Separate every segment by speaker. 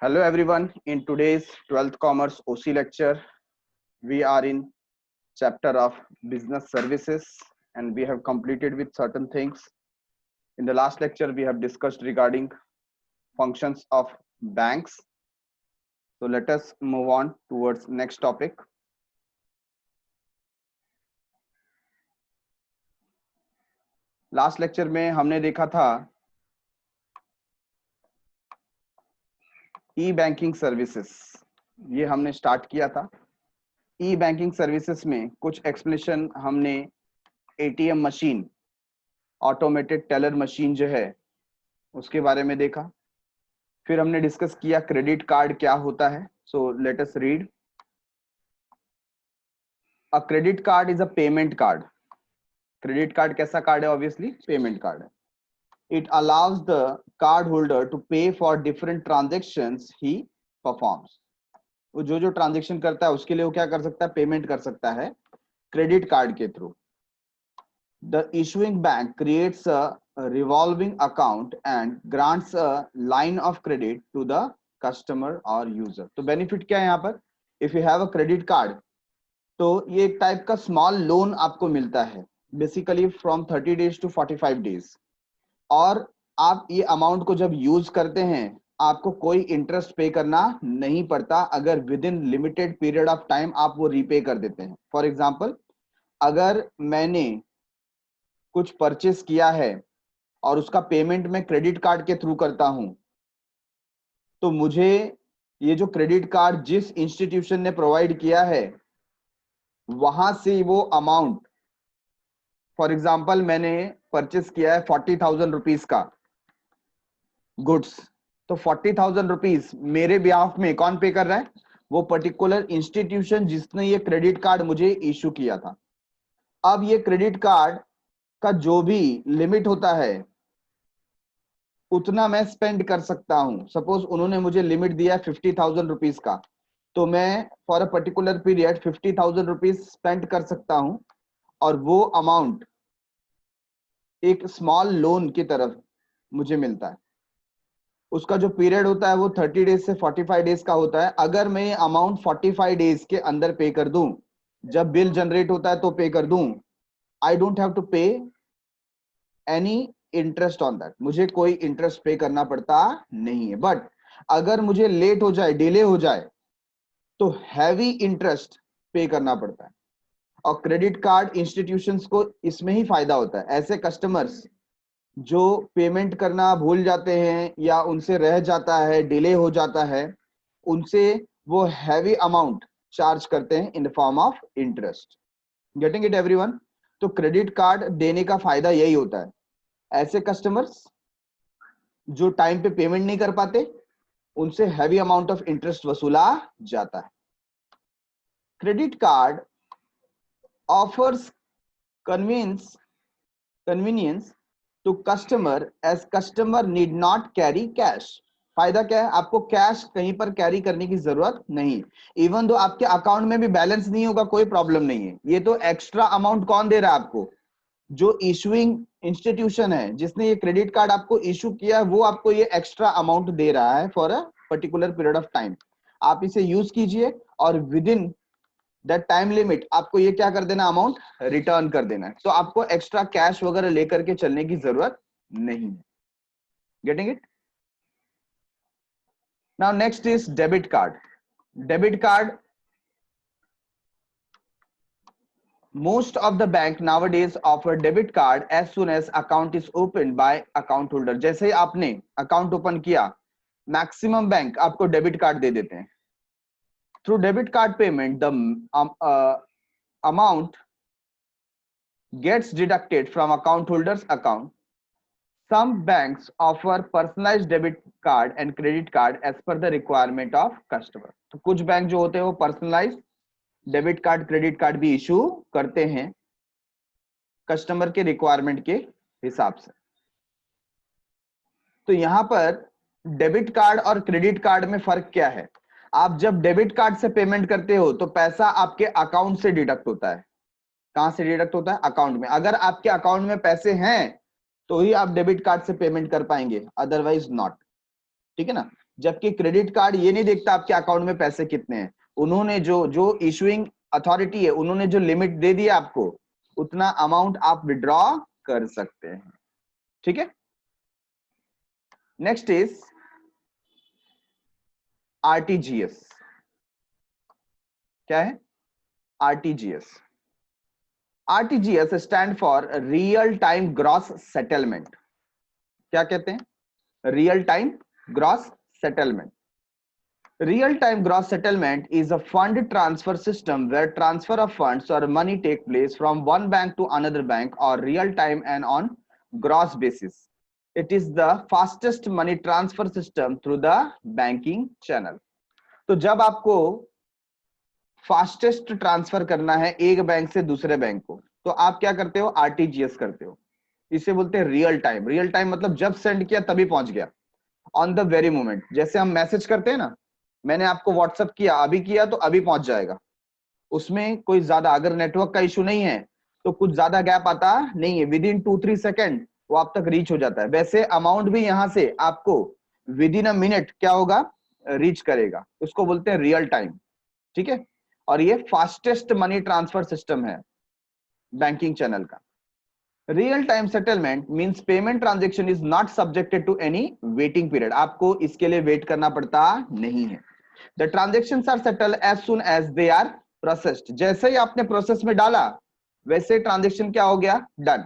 Speaker 1: Hello everyone. In today's 12th Commerce OC lecture, we are in chapter of business services and we have completed with certain things. In the last lecture, we have discussed regarding functions of banks. So let us move on towards next topic. Last lecture में हमने देखा था ई banking services, ये हमने start किया था। ई banking services में कुछ एक्सप्लेनेशन हमने ATM machine, automated teller machine जो है उसके बारे में देखा। फिर हमने डिस्कस किया क्रेडिट कार्ड क्या होता है। So let us read. A credit card is a payment card. Credit card कैसा कार्ड है? ऑब्वियसली पेमेंट कार्ड है। It allows the card holder to pay for different transactions he performs. वो जो transaction करता है उसके लिए वो क्या कर सकता है? पेमेंट कर सकता है क्रेडिट कार्ड के through. The issuing bank creates a revolving account and grants a line of credit to the customer or user. तो बेनिफिट क्या है यहाँ पर? If you have a credit card, तो ये एक टाइप का स्मॉल लोन आपको मिलता है, basically from 30 days to 45 days। और आप ये अमाउंट को जब यूज करते हैं आपको कोई इंटरेस्ट पे करना नहीं पड़ता, अगर with in limited period of time आप वो रीपे कर देते हैं। फॉर एग्जाम्पल, अगर मैंने कुछ परचेस किया है और उसका पेमेंट मैं क्रेडिट कार्ड के थ्रू करता हूं, तो मुझे ये जो क्रेडिट कार्ड जिस इंस्टीट्यूशन ने प्रोवाइड किया है वहां से वो अमाउंट, फॉर एग्जांपल मैंने परचेस किया है 40,000 रुपीज का गुड्स, तो 40,000 रुपीज मेरे बिहाफ में कौन पे कर रहा है? वो पर्टिकुलर इंस्टीट्यूशन जिसने ये क्रेडिट कार्ड मुझे इशू किया था। अब ये क्रेडिट कार्ड का जो भी लिमिट होता है उतना मैं स्पेंड कर सकता हूं। सपोज उन्होंने मुझे लिमिट दिया है 50,000 रुपीज का, तो मैं for a particular period 50,000 rupees spend कर सकता हूं और वो अमाउंट एक स्मॉल लोन की तरफ मुझे मिलता है। उसका जो पीरियड होता है वो 30 डेज से 45 डेज का होता है। अगर मैं ये अमाउंट 45 डेज के अंदर पे कर दूं, जब बिल जनरेट होता है तो पे कर दूं, आई डोंट हैव टू पे एनी इंटरेस्ट ऑन दैट, मुझे कोई इंटरेस्ट पे करना पड़ता नहीं है। बट अगर मुझे लेट हो जाए, डिले हो जाए, तो हैवी इंटरेस्ट पे करना पड़ता है। और क्रेडिट कार्ड इंस्टीट्यूशंस को इसमें ही फायदा होता है। ऐसे कस्टमर्स जो पेमेंट करना भूल जाते हैं या उनसे रह जाता है, डिले हो जाता है, उनसे वो हैवी अमाउंट चार्ज करते हैं in the form of interest. Getting it everyone? तो क्रेडिट कार्ड देने का फायदा यही होता है। ऐसे कस्टमर्स जो टाइम पे पेमेंट नहीं कर पाते उनसे हैवी अमाउंट ऑफ इंटरेस्ट वसूला जाता है। Credit card offers convenience to customer as customer need not carry cash. फायदा क्या है? आपको कैश कहीं पर कैरी करने की जरूरत नहीं। इवन दो आपके अकाउंट में भी बैलेंस नहीं होगा, कोई प्रॉब्लम नहीं है। ये तो एक्स्ट्रा अमाउंट कौन दे रहा है आपको? जो इशुइंग इंस्टीट्यूशन है, जिसने ये क्रेडिट कार्ड आपको इशू किया है, वो आपको ये एक्स्ट्रा अमाउंट दे रहा है for a particular period of time. आप इसे यूज कीजिए और with in that time limit आपको ये क्या कर देना? अमाउंट रिटर्न कर देना है। तो आपको एक्स्ट्रा कैश वगैरह लेकर के चलने की जरूरत नहीं है। Getting it? Now next is debit card. Debit card, most of the bank nowadays offer debit card as soon as account is opened by account holder। जैसे ही आपने अकाउंट ओपन किया, मैक्सिमम बैंक आपको डेबिट कार्ड दे देते हैं। Through debit card payment the amount gets deducted from account holders account. Some banks offer personalized debit card and credit card as per the requirement of customer। तो कुछ bank जो होते हैं वो personalize debit card, credit card भी issue करते हैं customer के रिक्वायरमेंट के हिसाब से। तो यहां पर डेबिट कार्ड और क्रेडिट कार्ड में फर्क क्या है? आप जब डेबिट कार्ड से पेमेंट करते हो तो पैसा आपके अकाउंट से डिडक्ट होता है। कहां से डिडक्ट होता है? अकाउंट में। अगर आपके अकाउंट में पैसे हैं तो ही आप डेबिट कार्ड से पेमेंट कर पाएंगे, अदरवाइज नॉट। ठीक है ना? जबकि क्रेडिट कार्ड ये नहीं देखता आपके अकाउंट में पैसे कितने हैं, उन्होंने जो जो इशुइंग अथॉरिटी है उन्होंने जो लिमिट दे दी आपको, उतना अमाउंट आप विड्रॉ कर सकते हैं। ठीक है, नेक्स्ट इज आरटीजीएस। क्या है RTGS? RTGS stand for real time gross settlement. क्या कहते हैं? Real time gross settlement. Real time gross settlement is a fund transfer system where transfer of funds or money take place from one bank to another bank or real time and on gross basis. It is the fastest money transfer system through the banking channel. तो जब आपको fastest transfer करना है एक bank से दूसरे bank को, तो आप क्या करते हो? आरटीजीएस करते हो। इसे बोलते हैं रियल टाइम। रियल टाइम मतलब जब सेंड किया तभी पहुंच गया, ऑन द वेरी मोमेंट। जैसे हम मैसेज करते हैं ना, मैंने आपको व्हाट्सएप किया, अभी किया तो अभी पहुंच जाएगा। उसमें कोई ज्यादा अगर नेटवर्क का इशू नहीं है तो कुछ ज्यादा गैप आता नहीं है, विद इन 2-3 सेकेंड वो आप तक रीच हो जाता है। वैसे अमाउंट भी यहां से आपको विद इन अ मिनट क्या होगा? रीच करेगा। उसको बोलते हैं रियल टाइम। ठीक है, और ये फास्टेस्ट मनी ट्रांसफर सिस्टम है बैंकिंग चैनल का। Real time settlement means payment transaction is not subjected to any waiting period. आपको इसके लिए वेट करना पड़ता नहीं है। The transactions are settled as soon as they are processed. जैसे ही आपने प्रोसेस में डाला वैसे ट्रांजेक्शन क्या हो गया? Done.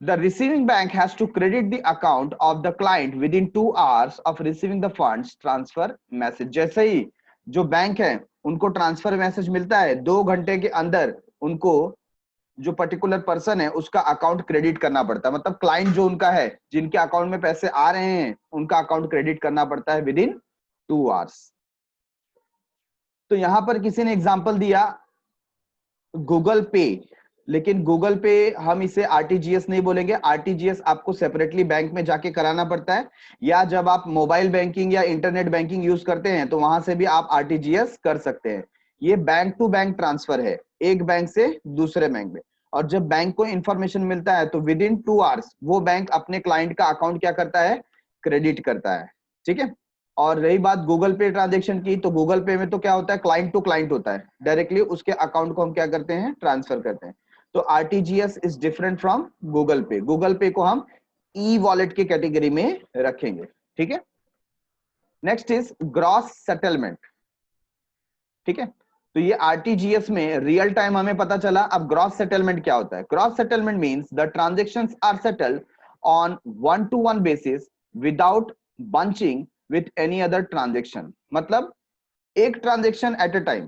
Speaker 1: The receiving bank has to credit the account of the client within 2 hours of receiving the funds transfer message. जैसे ही जो बैंक है उनको ट्रांसफर मैसेज मिलता है, 2 घंटे के अंदर उनको जो पर्टिकुलर पर्सन है उसका अकाउंट क्रेडिट करना पड़ता है। मतलब क्लाइंट जो उनका है, जिनके अकाउंट में पैसे आ रहे हैं, उनका अकाउंट क्रेडिट करना पड़ता है विद इन 2 आवर्स। तो यहां पर किसी ने एग्जांपल दिया गूगल पे, लेकिन गूगल पे हम इसे आरटीजीएस नहीं बोलेंगे। आरटीजीएस आपको सेपरेटली बैंक में जाके कराना पड़ता है, या जब आप मोबाइल बैंकिंग या इंटरनेट बैंकिंग यूज करते हैं तो वहां से भी आप आरटीजीएस कर सकते हैं। ये बैंक टू बैंक ट्रांसफर है, एक बैंक से दूसरे बैंक में। और जब बैंक को इंफॉर्मेशन मिलता है तो विद इन 2 आवर्स वो बैंक अपने क्लाइंट का अकाउंट क्या करता है? क्रेडिट करता है। ठीक है, और रही बात गूगल पे ट्रांजैक्शन की, तो गूगल पे में तो क्या होता है? क्लाइंट टू क्लाइंट होता है, डायरेक्टली उसके अकाउंट को हम क्या करते हैं? ट्रांसफर करते हैं। तो RTGS is different from Google पे। गूगल पे को हम ई वॉलेट की कैटेगरी में रखेंगे। ठीक है, नेक्स्ट इज ग्रॉस सेटलमेंट। ठीक है, तो ये आरटीजीएस में रियल टाइम हमें पता चला। अब ग्रॉस सेटलमेंट क्या होता है? Gross settlement means the transactions are settled on 1-to-1 basis without bunching with any other transaction. मतलब एक ट्रांजेक्शन एट अ टाइम।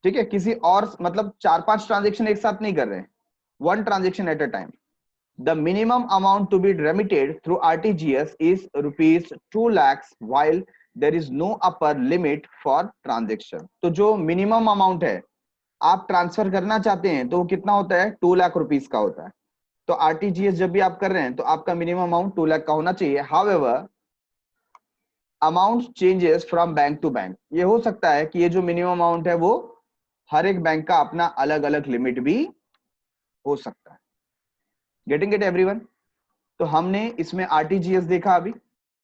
Speaker 1: ठीक है, किसी और मतलब 4-5 ट्रांजेक्शन एक साथ नहीं कर रहे हैं, 1 transaction at a time. The minimum amount to be remitted through RTGS is ₹2 lakhs while there is no upper limit for transaction. तो जो मिनिमम अमाउंट है आप ट्रांसफर करना चाहते हैं तो वो कितना होता है? 2 लाख रुपीस का होता है। तो आरटीजीएस जब भी आप कर रहे हैं तो आपका मिनिमम अमाउंट 2 लाख का होना चाहिए। However amount changes from bank to bank. ये हो सकता है कि ये जो मिनिमम अमाउंट है वो हर एक बैंक का अपना अलग अलग लिमिट भी हो सकता है। Getting it everyone? तो हमने इसमें आरटीजीएस देखा। अभी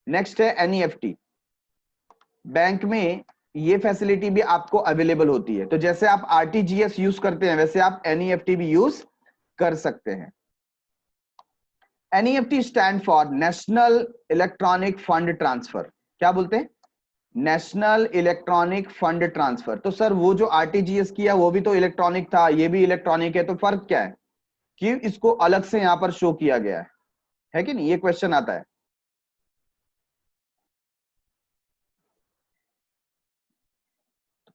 Speaker 1: नेक्स्ट है एनईएफटी। बैंक में ये फैसिलिटी भी आपको अवेलेबल होती है। तो जैसे आप आरटीजीएस यूज करते हैं वैसे आप एनईएफटी भी यूज कर सकते हैं। NEFT stand for national electronic fund transfer. क्या बोलते हैं? National electronic fund transfer. तो सर वो जो आरटीजीएस किया वो भी तो इलेक्ट्रॉनिक था, ये भी इलेक्ट्रॉनिक है, तो फर्क क्या है कि इसको अलग से यहां पर शो किया गया है कि नहीं? ये क्वेश्चन आता है।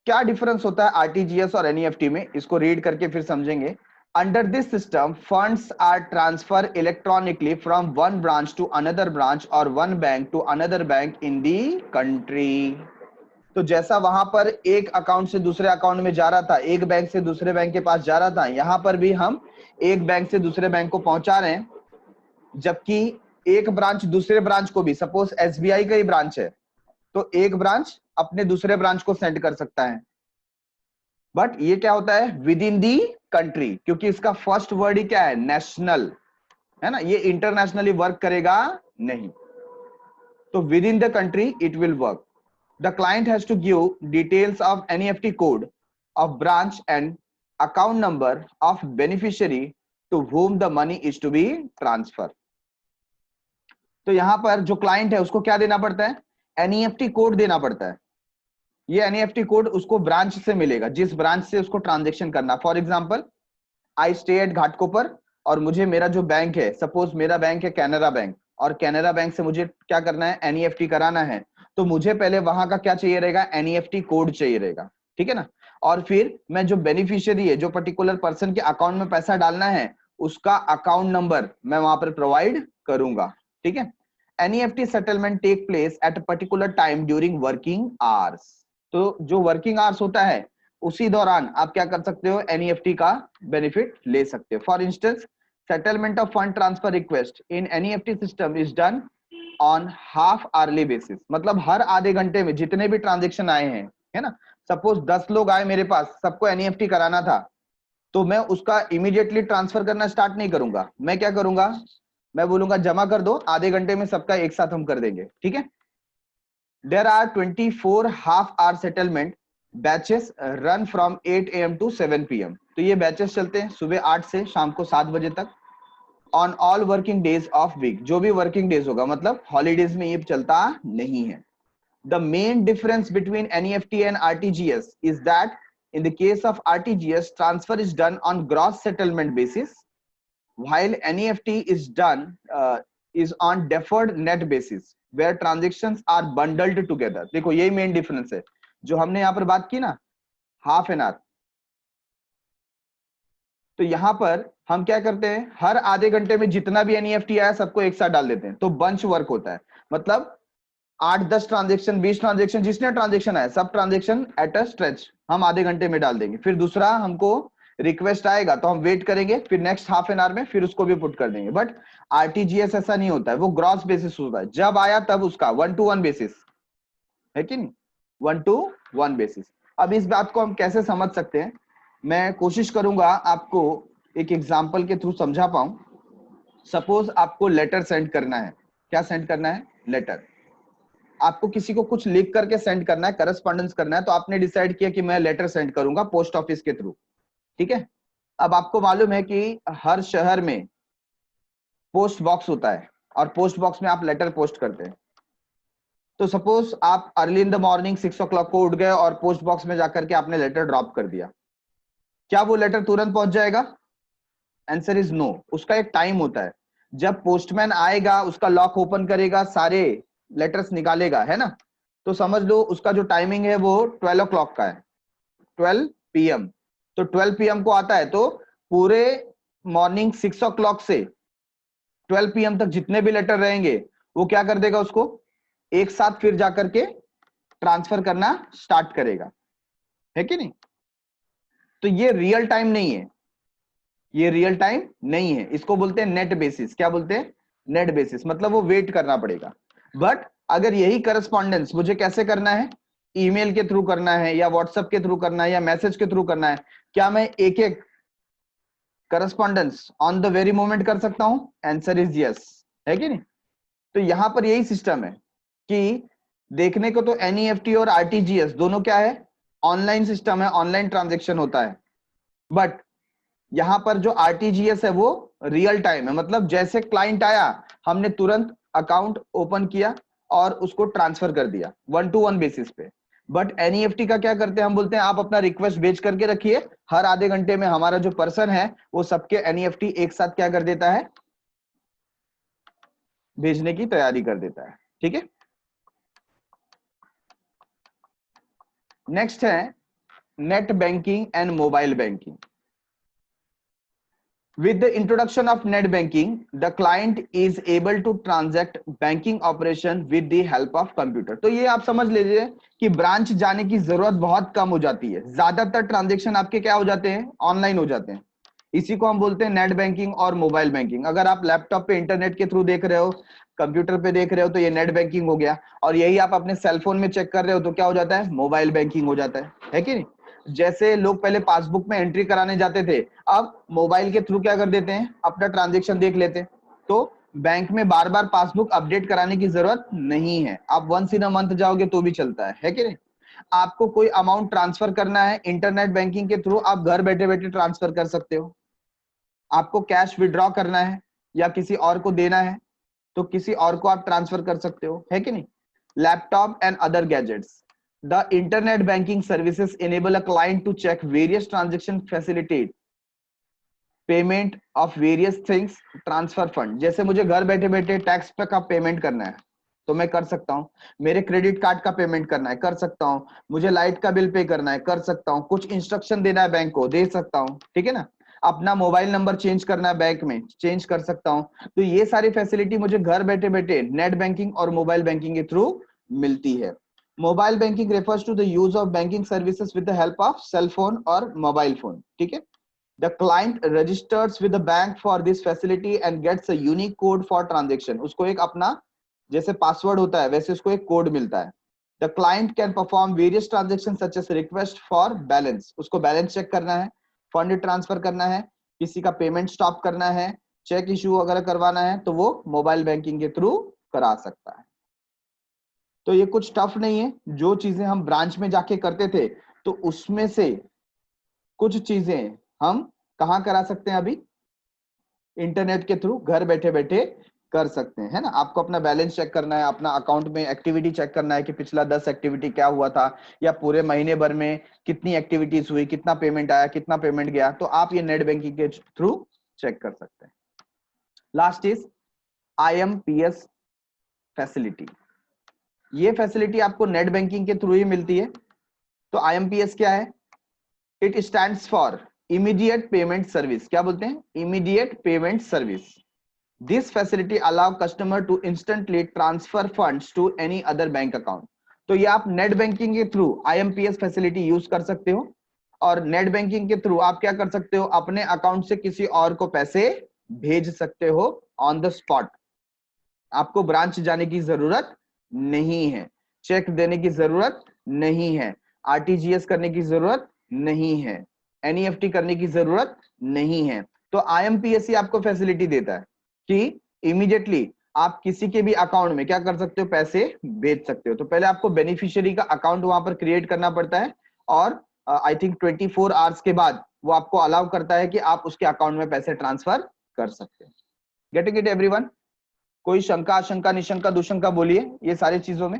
Speaker 1: क्या डिफरेंस होता है आरटीजीएस और एनईएफटी में? इसको रीड करके फिर समझेंगे। Under this system funds are transfer electronically from one branch to another branch और one bank to another bank in the country. तो जैसा वहां पर एक अकाउंट से दूसरे अकाउंट में जा रहा था, एक बैंक से दूसरे बैंक के पास जा रहा था, यहां पर भी हम एक बैंक से दूसरे बैंक को पहुंचा रहे हैं। जबकि एक ब्रांच दूसरे ब्रांच को भी, सपोज एसबीआई का ही ब्रांच है तो एक ब्रांच अपने दूसरे ब्रांच को सेंड कर सकता है। बट ये क्या होता है? विद इन दी कंट्री, क्योंकि इसका फर्स्ट वर्ड ही क्या है? नेशनल है ना, ये इंटरनेशनली वर्क करेगा नहीं। तो within the country it will work. The client has to give details of NEFT code of branch and account number of beneficiary to whom the money is to be transfer. तो यहां पर जो client है उसको क्या देना पड़ता है, एनईएफटी कोड देना पड़ता है. ये एनईएफटी कोड उसको ब्रांच से मिलेगा, जिस ब्रांच से उसको ट्रांजेक्शन करना. For example I stay at Ghatkopar और मुझे मेरा जो बैंक है, सपोज मेरा बैंक है कैनरा बैंक, और कैनरा बैंक से मुझे क्या करना है, एनईएफटी कराना है. तो मुझे पहले वहां का क्या चाहिए रहेगा, एनईएफटी कोड चाहिए रहेगा. ठीक है ना. और फिर मैं जो बेनिफिशियरी है, जो पर्टिकुलर पर्सन के अकाउंट में पैसा डालना है, उसका अकाउंट नंबर मैं वहां पर प्रोवाइड करूंगा. ठीक है. NEFT settlement take place at a particular time during working hours. तो जो वर्किंग आवर्स होता है उसी दौरान आप क्या कर सकते हो, एनईएफटी का बेनिफिट ले सकते हो. For instance settlement of fund transfer request in NEFT system is done on half hourly basis. मतलब हर आधे घंटे में जितने भी ट्रांजेक्शन आए हैं, है ना, सपोज 10 लोग आए मेरे पास, सबको एनईएफटी कराना था, तो मैं उसका इमीडिएटली ट्रांसफर करना स्टार्ट नहीं करूंगा. मैं क्या करूंगा, मैं बोलूंगा जमा कर दो, आधे घंटे में सबका एक साथ हम कर देंगे. ठीक है. There are 24 half hour settlement batches run from 8 AM to 7 PM. तो ये बैचेस चलते हैं सुबह 8 से शाम को 7 बजे तक on all working days of week. जो भी वर्किंग डेज होगा, मतलब हॉलीडेज में ये चलता नहीं है. The main difference between NEFT and RTGS is that in the case of RTGS, transfer is done on gross settlement basis, while NEFT is done is on deferred net basis, where transactions are bundled together. देखो यही main difference है जो हमने यहाँ पर बात की ना, हाफ एन आवर. तो यहाँ पर हम क्या करते हैं, हर आधे घंटे में जितना भी NEFT आया सबको एक साथ डाल देते हैं. तो बंच वर्क होता है. मतलब 8-10 ट्रांजेक्शन, 20 ट्रांजेक्शन, जिसने ट्रांजेक्शन आया सब ट्रांजेक्शन एट अ स्ट्रेच हम आधे घंटे में डाल देंगे. फिर दूसरा हमको रिक्वेस्ट आएगा तो हम वेट करेंगे, फिर नेक्स्ट हाफ एन आवर में फिर उसको भी पुट कर देंगे. बट आरटीजीएस ऐसा नहीं होता है, वो ग्रॉस बेसिस होता है. जब आया तब उसका 1-to-1 बेसिस है कि नहीं, 1-to-1 बेसिस. अब इस बात को हम कैसे समझ सकते हैं, मैं कोशिश करूंगा आपको एक एग्जाम्पल के थ्रू समझा पाऊं. सपोज आपको लेटर सेंड करना है. क्या सेंड करना है, लेटर. आपको किसी को कुछ लिख करके सेंड करना है, करस्पॉन्डेंस करना है. तो आपने डिसाइड किया कि मैं लेटर सेंड करूंगा पोस्ट ऑफिस के थ्रू. ठीक है. अब आपको मालूम है कि हर शहर में पोस्ट बॉक्स होता है और पोस्ट बॉक्स में आप लेटर पोस्ट करते हैं. तो सपोज आप early in the morning 6 o'clock को उठ गए और पोस्ट बॉक्स में जाकर के आपने लेटर ड्रॉप कर दिया. क्या वो लेटर तुरंत पहुंच जाएगा, आंसर इज नो. उसका एक टाइम होता है. जब पोस्टमैन आएगा, उसका लॉक ओपन करेगा, सारे लेटर्स निकालेगा, है ना. तो समझ लो उसका जो टाइमिंग है वो 12 o'clock का है, 12 PM. तो 12 PM को आता है, तो पूरे मॉर्निंग 6 o'clock से 12 PM तक जितने भी लेटर रहेंगे वो क्या कर देगा, उसको एक साथ फिर जाकर के ट्रांसफर करना स्टार्ट करेगा, है कि नहीं. तो ये रियल टाइम नहीं है, ये रियल टाइम नहीं है. इसको बोलते हैं नेट बेसिस. क्या बोलते हैं, नेट बेसिस. मतलब वो वेट करना पड़ेगा. बट अगर यही करस्पॉन्डेंस मुझे कैसे करना है, ईमेल के थ्रू करना है या व्हाट्सएप के थ्रू करना है या मैसेज के थ्रू करना है, क्या मैं एक एक correspondence on the very moment कर सकता हूं, आंसर इज यस, है कि नहीं. तो यहां पर यही सिस्टम है कि देखने को तो एनईएफटी और आरटीजीएस दोनों क्या है, ऑनलाइन सिस्टम है, ऑनलाइन ट्रांजेक्शन होता है. बट यहां पर जो आरटीजीएस है वो रियल टाइम है. मतलब जैसे क्लाइंट आया हमने तुरंत अकाउंट ओपन किया और उसको ट्रांसफर कर दिया 1-to-1 बेसिस पे. बट एनईएफटी का क्या करते हैं, हम बोलते हैं आप अपना रिक्वेस्ट भेज करके रखिए, हर आधे घंटे में हमारा जो पर्सन है वो सबके एनईएफटी एक साथ क्या कर देता है, भेजने की तैयारी कर देता है. ठीक है. नेक्स्ट है net banking and mobile banking. With the introduction of net banking, the client is able to transact banking operation with the help of computer. तो ये आप समझ लीजिए कि ब्रांच जाने की जरूरत बहुत कम हो जाती है. ज्यादातर ट्रांजेक्शन आपके क्या हो जाते हैं, ऑनलाइन हो जाते हैं. इसी को हम बोलते हैं नेट बैंकिंग और मोबाइल बैंकिंग. अगर आप लैपटॉप पे इंटरनेट के थ्रू देख रहे हो, कंप्यूटर पे देख रहे हो, तो ये नेट बैंकिंग हो गया. और यही आप अपने सेलफोन में चेक कर रहे हो तो क्या हो जाता है, मोबाइल बैंकिंग हो जाता है कि नहीं. जैसे लोग पहले पासबुक में एंट्री कराने जाते थे, अब मोबाइल के थ्रू क्या कर देते हैं, अपना ट्रांजेक्शन देख लेते हैं. तो बैंक में बार बार पासबुक अपडेट कराने की जरूरत नहीं है, आप वंस इन अ मंथ जाओगे तो भी चलता है कि नहीं। आपको कोई अमाउंट ट्रांसफर करना है इंटरनेट बैंकिंग के थ्रू, आप घर बैठे बैठे ट्रांसफर कर सकते हो। आपको कैश विड्रॉ करना है या किसी और को देना है तो किसी और को आप ट्रांसफर कर सकते हो, है कि नहीं। Laptop and other gadgets, the internet banking services enable a client to check various transaction, facilitate payment of various things, transfer fund. जैसे मुझे घर बैठे बैठे टैक्स पे का पेमेंट करना है तो मैं कर सकता हूँ, मेरे क्रेडिट कार्ड का पेमेंट करना है कर सकता हूँ, मुझे लाइट का बिल पे करना है कर सकता हूँ, कुछ इंस्ट्रक्शन देना है बैंक को दे सकता हूँ, ठीक है ना। अपना मोबाइल नंबर चेंज करना है बैंक में चेंज कर सकता हूँ। तो ये सारी फैसिलिटी मुझे घर बैठे बैठे नेट बैंकिंग और मोबाइल बैंकिंग के थ्रू मिलती है। Mobile banking refers to the use of banking services with the help of cell phone और मोबाइल फोन, ठीक है। The client registers with the bank for this facility and gets a unique code for transaction. उसको एक अपना जैसे password होता है वैसे उसको एक कोड मिलता है। The client can perform various transactions such as request for balance, उसको बैलेंस चेक करना है, फंड ट्रांसफर करना है, किसी का पेमेंट स्टॉप करना है, चेक इशू वगैरह करवाना है तो वो मोबाइल बैंकिंग के थ्रू करा सकता है। तो ये कुछ टफ नहीं है, जो चीजें हम ब्रांच में जाके करते थे तो उसमें से कुछ चीजें हम कहाँ करा सकते हैं, अभी इंटरनेट के थ्रू घर बैठे बैठे कर सकते हैं, है ना। आपको अपना बैलेंस चेक करना है, अपना अकाउंट में एक्टिविटी चेक करना है कि पिछला 10 एक्टिविटी क्या हुआ था या पूरे महीने भर में कितनी एक्टिविटीज हुई, कितना पेमेंट आया कितना पेमेंट गया, तो आप ये नेट बैंकिंग के थ्रू चेक कर सकते हैं। Last is IMPS facility. ये फैसिलिटी आपको नेट बैंकिंग के थ्रू ही मिलती है। तो IMPS क्या है? It stands for immediate payment service. क्या बोलते हैं? Immediate payment service. This facility allow customer to instantly transfer funds to any other bank account. तो ये आप नेट बैंकिंग के थ्रू IMPS फैसिलिटी यूज कर सकते हो और नेट बैंकिंग के थ्रू आप क्या कर सकते हो, अपने अकाउंट से किसी और को पैसे भेज सकते हो ऑन द स्पॉट। आपको ब्रांच जाने की जरूरत नहीं है, चेक देने की जरूरत नहीं है, RTGS करने की जरूरत नहीं है, NEFT करने की जरूरत नहीं है। तो IMPS ही आपको फैसिलिटी देता है कि इमीडिएटली आप किसी के भी अकाउंट में क्या कर सकते हो, पैसे भेज सकते हो। तो पहले आपको बेनिफिशियरी का अकाउंट वहां पर क्रिएट करना पड़ता है और आई थिंक 24 आवर्स के बाद वो आपको अलाउ करता है कि आप उसके अकाउंट में पैसे ट्रांसफर कर सकते हैं। Getting it everyone? कोई शंका आशंका निशंका दुशंका बोलिए ये सारी चीजों में।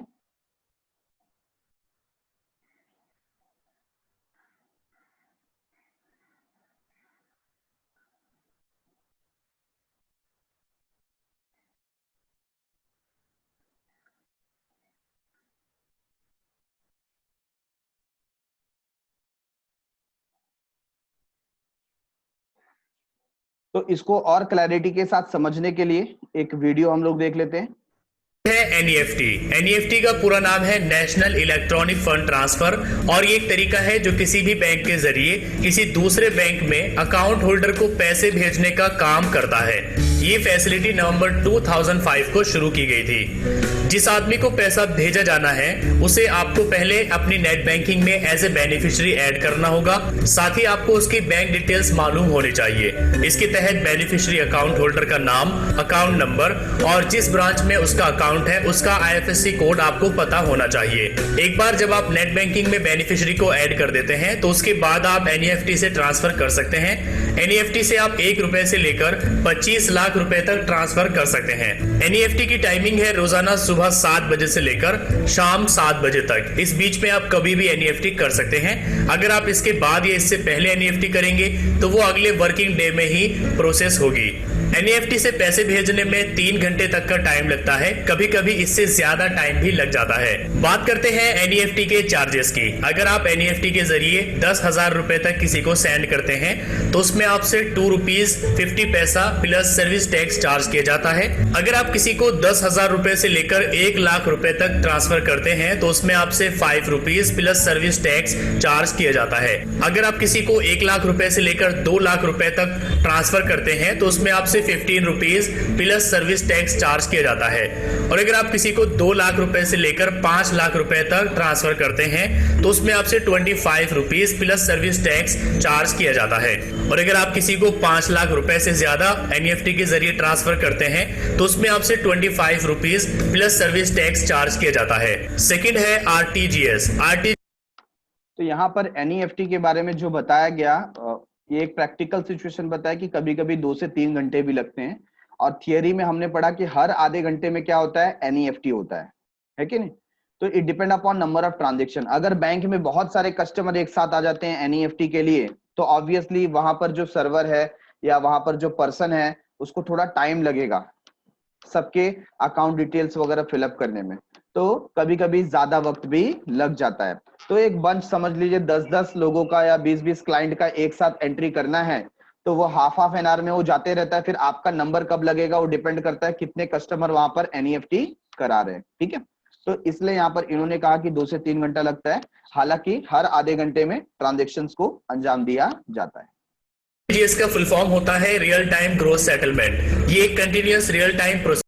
Speaker 1: तो इसको और क्लैरिटी के साथ समझने के लिए एक वीडियो हम लोग देख लेते हैं।
Speaker 2: है एनईएफटी का पूरा नाम है नेशनल इलेक्ट्रॉनिक फंड ट्रांसफर और ये एक तरीका है जो किसी भी बैंक के जरिए किसी दूसरे बैंक में अकाउंट होल्डर को पैसे भेजने का काम करता है। ये फैसिलिटी नवंबर 2005 को शुरू की गई थी। जिस आदमी को पैसा भेजा जाना है उसे आपको पहले अपनी नेट बैंकिंग में एज ए बेनिफिशियरी ऐड करना होगा, साथ ही आपको उसकी बैंक डिटेल्स मालूम होनी चाहिए। इसके तहत बेनिफिशियरी अकाउंट होल्डर का नाम, अकाउंट नंबर और जिस ब्रांच में उसका अकाउंट है उसका IFSC कोड आपको पता होना चाहिए। एक बार जब आप नेट बैंकिंग में बेनिफिशियरी को ऐड कर देते हैं तो उसके बाद आप NEFT से ट्रांसफर कर सकते हैं। NEFT से आप 1 रुपए से लेकर 25 लाख रुपए तक ट्रांसफर कर सकते हैं। NEFT की टाइमिंग है रोजाना सुबह 7 बजे से लेकर शाम 7 बजे तक। इस बीच में आप कभी भी NEFT कर सकते हैं। अगर आप इसके बाद या इससे पहले NEFT करेंगे तो वो अगले वर्किंग डे में ही प्रोसेस होगी। NEFT से पैसे भेजने में 3 घंटे तक का टाइम लगता है, कभी कभी इससे ज्यादा टाइम भी लग जाता है। बात करते हैं NEFT के चार्जेस की। अगर आप NEFT के जरिए 10,000 रुपए तक किसी को सेंड करते हैं तो उसमें आपसे 2 रुपीज 50 पैसा प्लस सर्विस टैक्स चार्ज किया जाता है। अगर आप किसी को 10,000 रुपए से लेकर 1 लाख रुपए तक ट्रांसफर करते हैं तो उसमें आपसे 5 rupees plus service tax charge किया जाता है। अगर आप किसी को 1 लाख रुपए से लेकर 2 लाख रुपए तक ट्रांसफर करते हैं तो उसमें आपसे 15 rupees plus service tax charge किया जाता है। और अगर आप किसी को 2 लाख रुपए से लेकर 5 लाख रुपए तक ट्रांसफर करते हैं तो उसमें आपसे 25 rupees plus service tax charge किया जाता है। और अगर आप किसी को 5 लाख रुपए से ज्यादा एनईएफटी के जरिए ट्रांसफर करते हैं तो उसमें आपसे 25 rupees plus service tax charge किया जाता है। सेकंड है आरटीजीएस।
Speaker 1: तो यहाँ पर एनईएफटी के बारे में जो बताया गया, ये एक प्रैक्टिकल सिचुएशन बताया कि कभी कभी 2 से 3 घंटे भी लगते हैं, और थियरी में हमने पढ़ा कि हर आधे घंटे में क्या होता है, एनईएफटी होता है कि नहीं। तो it depend upon number of transaction. अगर बैंक में बहुत सारे कस्टमर एक साथ आ जाते हैं एनईएफटी के लिए तो ऑब्वियसली वहां पर जो सर्वर है या वहां पर जो पर्सन है उसको थोड़ा टाइम लगेगा सबके अकाउंट डिटेल्स वगैरह फिलअप करने में, तो कभी कभी ज्यादा वक्त भी लग जाता है। तो एक बंच समझ लीजिए 10-10 लोगों का या 20-20 क्लाइंट का एक साथ एंट्री करना है तो वो हाफ एन आवर में वो जाते रहता है। फिर आपका नंबर कब लगेगा वो डिपेंड करता है कितने कस्टमर वहां पर एनईएफटी करा रहे हैं, ठीक है। तो इसलिए यहाँ पर इन्होंने कहा कि 2 से 3 घंटा लगता है, हालांकि हर आधे घंटे में ट्रांजेक्शन्स को अंजाम दिया जाता है।
Speaker 2: इसका फुल फॉर्म होता है रियल टाइम ग्रोस सेटलमेंट। ये एक कंटिन्यूअस रियल टाइम प्रोसेस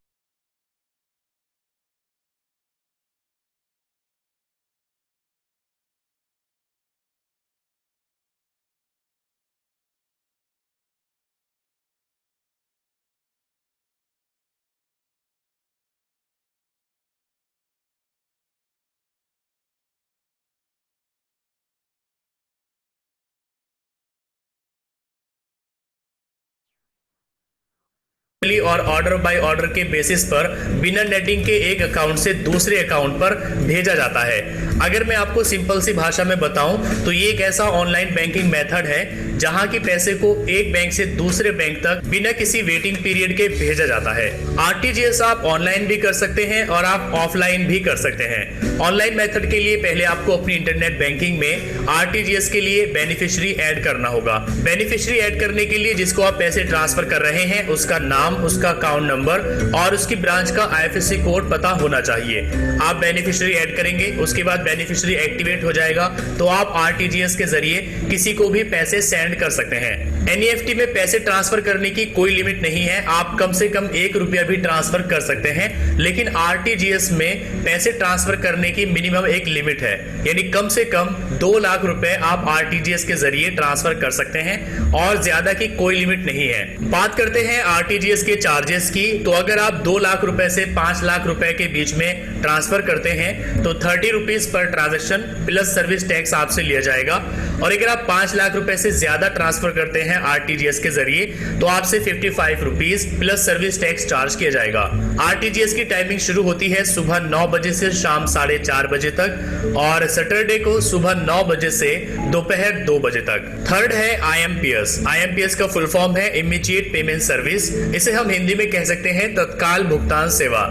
Speaker 2: और ऑर्डर बाय ऑर्डर के बेसिस पर बिना नेटिंग के एक अकाउंट से दूसरे अकाउंट पर भेजा जाता है। अगर मैं आपको सिंपल सी भाषा में बताऊं तो ये एक ऐसा ऑनलाइन बैंकिंग मेथड है जहां की पैसे को एक बैंक से दूसरे बैंक तक बिना किसी वेटिंग पीरियड के भेजा जाता है। आरटीजीएस आप ऑनलाइन भी कर सकते हैं और आप ऑफलाइन भी कर सकते हैं। ऑनलाइन मेथड के लिए पहले आपको अपनी इंटरनेट बैंकिंग में आरटीजीएस के लिए बेनिफिशियरी ऐड करना होगा। बेनिफिशियरी ऐड करने के लिए जिसको आप पैसे ट्रांसफर कर रहे हैं उसका नाम, उसका अकाउंट नंबर और उसकी ब्रांच का आईएफएससी कोड पता होना चाहिए। आप बेनिफिशियरी ऐड करेंगे, उसके बाद बेनिफिशियरी एक्टिवेट हो जाएगा तो आप आरटीजीएस के जरिए किसी को भी पैसे सेंड कर सकते हैं। एनईएफटी में पैसे ट्रांसफर करने की कोई लिमिट नहीं है, आप कम से कम 1 रुपया भी ट्रांसफर कर सकते हैं, लेकिन आरटीजीएस में पैसे ट्रांसफर करने की मिनिमम एक लिमिट है, यानी कम से कम 2 लाख रुपए आप आरटीजीएस के जरिए ट्रांसफर कर सकते हैं और ज्यादा की कोई लिमिट नहीं है। बात करते हैं आरटीजीएस के चार्जेस की, तो अगर आप 2 लाख रुपए से 5 लाख रुपए के बीच में ट्रांसफर करते हैं तो 30 rupees per transaction plus service tax आपसे लिया जाएगा, और अगर आप 5 लाख रुपए से ज्यादा ट्रांसफर करते हैं आरटीजीएस के जरिए तो आपसे 55 rupees plus service tax charge किया जाएगा। आरटीजीएस की टाइमिंग शुरू होती है सुबह 9 बजे से शाम 4:30 बजे तक और सैटरडे को सुबह 9 बजे से दोपहर 2 बजे तक। थर्ड है आईएमपीएस। आईएमपीएस का फुल फॉर्म है इमीडिएट पेमेंट सर्विस, इसे हम हिंदी में कह सकते हैं तत्काल भुगतान सेवा।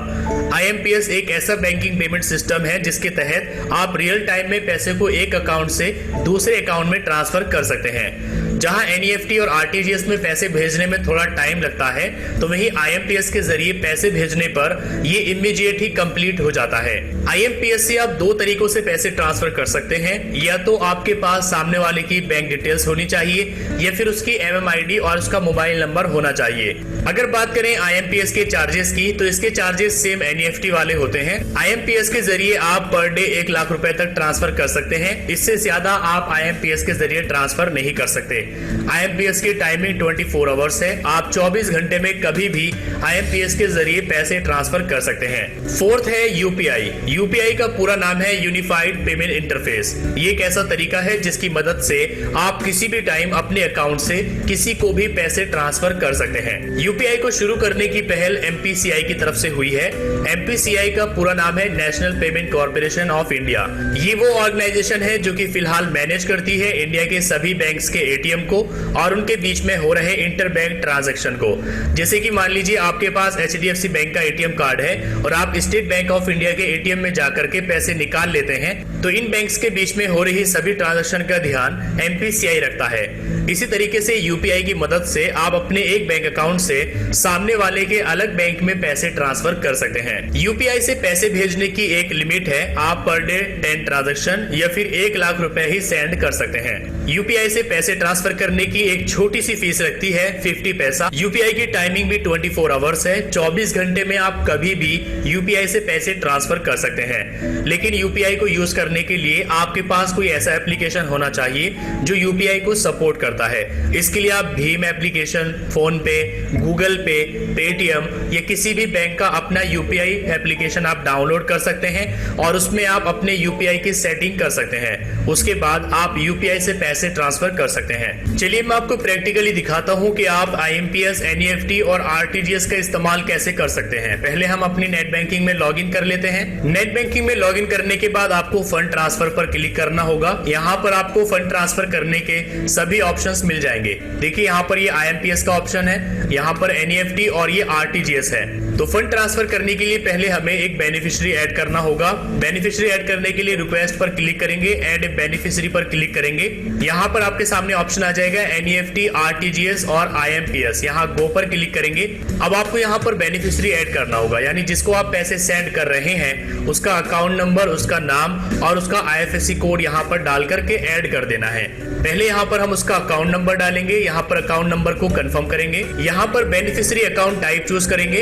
Speaker 2: आईएमपीएस एक ऐसा बैंकिंग पेमेंट सिस्टम है जिसके तहत आप रियल टाइम में पैसे को एक अकाउंट से दूसरे अकाउंट में ट्रांसफर कर सकते हैं। जहां एनईएफटी और आरटीजीएस में पैसे भेजने में थोड़ा टाइम लगता है तो वहीं आईएमपीएस के जरिए पैसे भेजने पर ये इमीडिएट ही कंप्लीट हो जाता है। आईएमपीएस से आप 2 तरीकों से पैसे ट्रांसफर कर सकते हैं, या तो आपके पास सामने वाले की बैंक डिटेल्स होनी चाहिए या फिर उसकी एमएमआईडी और उसका मोबाइल नंबर होना चाहिए। अगर बात करें आईएमपीएस के चार्जेस की तो इसके चार्जेस सेम एनईएफटी वाले होते हैं। आईएमपीएस के जरिए आप पर डे 1 लाख रुपए तक ट्रांसफर कर सकते हैं, इससे ज्यादा आप आईएमपीएस के जरिए ट्रांसफर नहीं कर सकते। आईएमपीएस की टाइमिंग 24 आवर्स है, आप 24 घंटे में कभी भी आईएमपीएस के जरिए पैसे ट्रांसफर कर सकते हैं। फोर्थ है यूपीआई। यूपीआई का पूरा नाम है यूनिफाइड पेमेंट इंटरफेस। ये एक ऐसा तरीका है जिसकी मदद से आप किसी भी टाइम अपने अकाउंट से किसी को भी पैसे ट्रांसफर कर सकते हैं। यूपीआई को शुरू करने की पहल एमपीसीआई की तरफ से हुई है। एमपीसीआई का पूरा नाम है national payment corporation of India. ये वो ऑर्गेनाइजेशन है जो कि फिलहाल मैनेज करती है इंडिया के सभी बैंक्स के एटीएम को और उनके बीच में हो रहे इंटर बैंक ट्रांजैक्शन को। जैसे कि मान लीजिए आपके पास एचडीएफसी बैंक का एटीएम कार्ड है और आप स्टेट बैंक ऑफ इंडिया के एटीएम में जाकर के पैसे निकाल लेते हैं, तो इन बैंक्स के बीच में हो रही सभी ट्रांजैक्शन का ध्यान एमपीसीआई रखता है। इसी तरीके से यूपीआई की मदद से आप अपने एक बैंक अकाउंट से सामने वाले के अलग बैंक में पैसे ट्रांसफर कर सकते हैं। यूपीआई से पैसे भेजने की एक लिमिट है, आप पर डे 10 ट्रांजैक्शन या फिर 1 लाख रुपए ही सेंड कर सकते हैं। यूपीआई से पैसे ट्रांसफर ट्रांसफर करने की एक छोटी सी फीस लगती है 50 पैसा। यूपीआई की टाइमिंग भी 24 आवर्स है। 24 घंटे में आप कभी भी यूपीआई से पैसे ट्रांसफर कर सकते हैं। लेकिन यूपीआई को यूज करने के लिए आपके पास कोई ऐसा एप्लीकेशन होना चाहिए जो यूपीआई को सपोर्ट करता है। इसके लिए आप भीम एप्लीकेशन, फोन पे, गूगल पे, पेटीएम या किसी भी बैंक का अपना यूपीआई एप्लीकेशन आप डाउनलोड कर सकते हैं और उसमें आप अपने यूपीआई की सेटिंग कर सकते हैं। उसके बाद आप यूपीआई से पैसे ट्रांसफर कर सकते हैं। चलिए मैं आपको प्रैक्टिकली दिखाता हूं कि आप आईएमपीएस, एनईएफटी और आरटीजीएस का इस्तेमाल कैसे कर सकते हैं। पहले हम अपनी नेट बैंकिंग में लॉगिन कर लेते हैं। नेट बैंकिंग में लॉगिन करने के बाद आपको फंड ट्रांसफर पर क्लिक करना होगा। यहाँ पर आपको फंड ट्रांसफर करने के सभी ऑप्शंस मिल जाएंगे। देखिए यहाँ पर ये आईएमपीएस का ऑप्शन है, यहाँ पर एनईएफटी और ये आरटीजीएस है। तो फंड ट्रांसफर करने के लिए पहले हमें एक बेनिफिशियरी ऐड करना होगा। बेनिफिशियरी ऐड करने के लिए रिक्वेस्ट पर क्लिक करेंगे, ऐड ए बेनिफिशियरी पर क्लिक करेंगे। यहाँ पर आपके सामने ऑप्शन आ जाएगा एनईएफटी, आरटीजीएस और आईएमपीएस। यहाँ गो पर क्लिक करेंगे। अब आपको यहाँ पर बेनिफिशियरी ऐड करना होगा, यानी जिसको आप पैसे सेंड कर रहे हैं उसका अकाउंट नंबर, उसका नाम और उसका आईएफएससी कोड यहाँ पर डाल करके ऐड कर देना है। पहले यहाँ पर हम उसका अकाउंट नंबर डालेंगे। यहाँ पर अकाउंट नंबर को कंफर्म करेंगे। यहाँ पर बेनिफिशियरी अकाउंट टाइप चूज करेंगे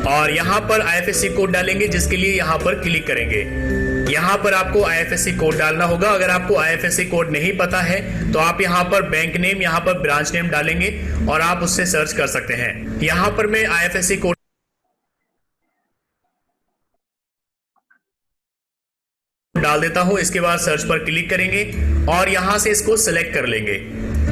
Speaker 2: और यहाँ पर आईएफएससी कोड डालेंगे, जिसके लिए यहाँ पर क्लिक करेंगे। यहाँ पर आपको आईएफएससी कोड डालना होगा। अगर आपको आईएफएससी कोड नहीं पता है तो आप यहाँ पर बैंक नेम, यहाँ पर ब्रांच नेम डालेंगे और आप उससे सर्च कर सकते हैं। यहाँ पर मैं आईएफएससी कोड डाल देता हूं। इसके बाद सर्च पर क्लिक करेंगे और यहां से इसको सिलेक्ट कर लेंगे।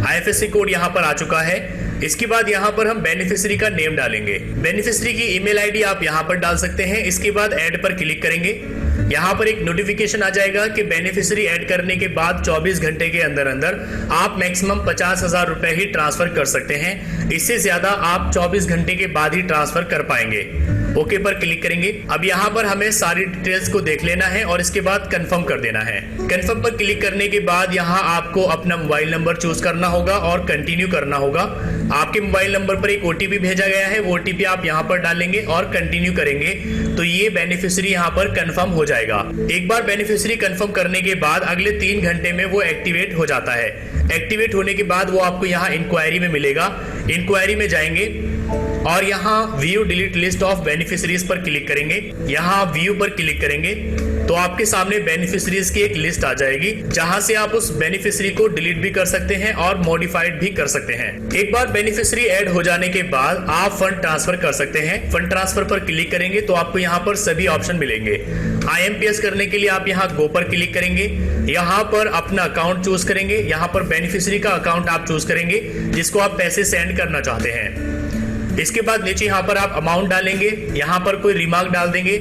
Speaker 2: आईएफएससी कोड यहां पर आ चुका है। इसके बाद यहां पर हम बेनिफिशियरी का नेम डालेंगे। बेनिफिशियरी की ईमेल आईडी आप यहां पर डाल सकते हैं। इसके बाद ऐड पर क्लिक करेंगे। यहाँ पर एक नोटिफिकेशन आ जाएगा कि बेनिफिशियरी ऐड करने के बाद 24 घंटे के अंदर अंदर आप मैक्सिमम 50,000 रुपए ही ट्रांसफर कर सकते हैं। इससे ज्यादा आप 24 घंटे के बाद ही ट्रांसफर कर पाएंगे। ओके पर क्लिक करेंगे। अब यहाँ पर हमें सारी डिटेल्स को देख लेना है और इसके बाद कंफर्म कर देना है। कंफर्म पर क्लिक करने के बाद यहाँ आपको अपना मोबाइल नंबर चूज करना होगा और कंटिन्यू करना होगा। आपके मोबाइल नंबर पर एक ओटीपी भेजा गया है, वो ओटीपी आप यहाँ पर डालेंगे और कंटिन्यू करेंगे तो ये बेनिफिशियरी यहाँ पर कंफर्म हो जाएगा। एक बार बेनिफिशियरी कंफर्म करने के बाद अगले 3 घंटे में वो एक्टिवेट हो जाता है। एक्टिवेट होने के बाद वो आपको यहाँ इंक्वायरी में मिलेगा। इंक्वायरी में जाएंगे और यहाँ view delete list of beneficiaries पर क्लिक करेंगे। यहाँ व्यू पर क्लिक करेंगे तो आपके सामने बेनिफिशियरीज की एक लिस्ट आ जाएगी, जहां से आप उस बेनिफिशियरी को डिलीट भी कर सकते हैं और मॉडिफाइड भी कर सकते हैं। एक बार बेनिफिशियरी ऐड हो जाने के बाद आप फंड ट्रांसफर कर सकते हैं। फंड ट्रांसफर पर क्लिक करेंगे तो आपको यहाँ पर सभी ऑप्शन मिलेंगे। आईएमपीएस करने के लिए आप यहाँ गो पर क्लिक करेंगे। यहाँ पर अपना अकाउंट चूज करेंगे। यहाँ पर बेनिफिशियरी का अकाउंट आप चूज करेंगे जिसको आप पैसे सेंड करना चाहते हैं। इसके बाद नीचे यहाँ पर आप अमाउंट डालेंगे, यहाँ पर कोई रिमार्क डाल देंगे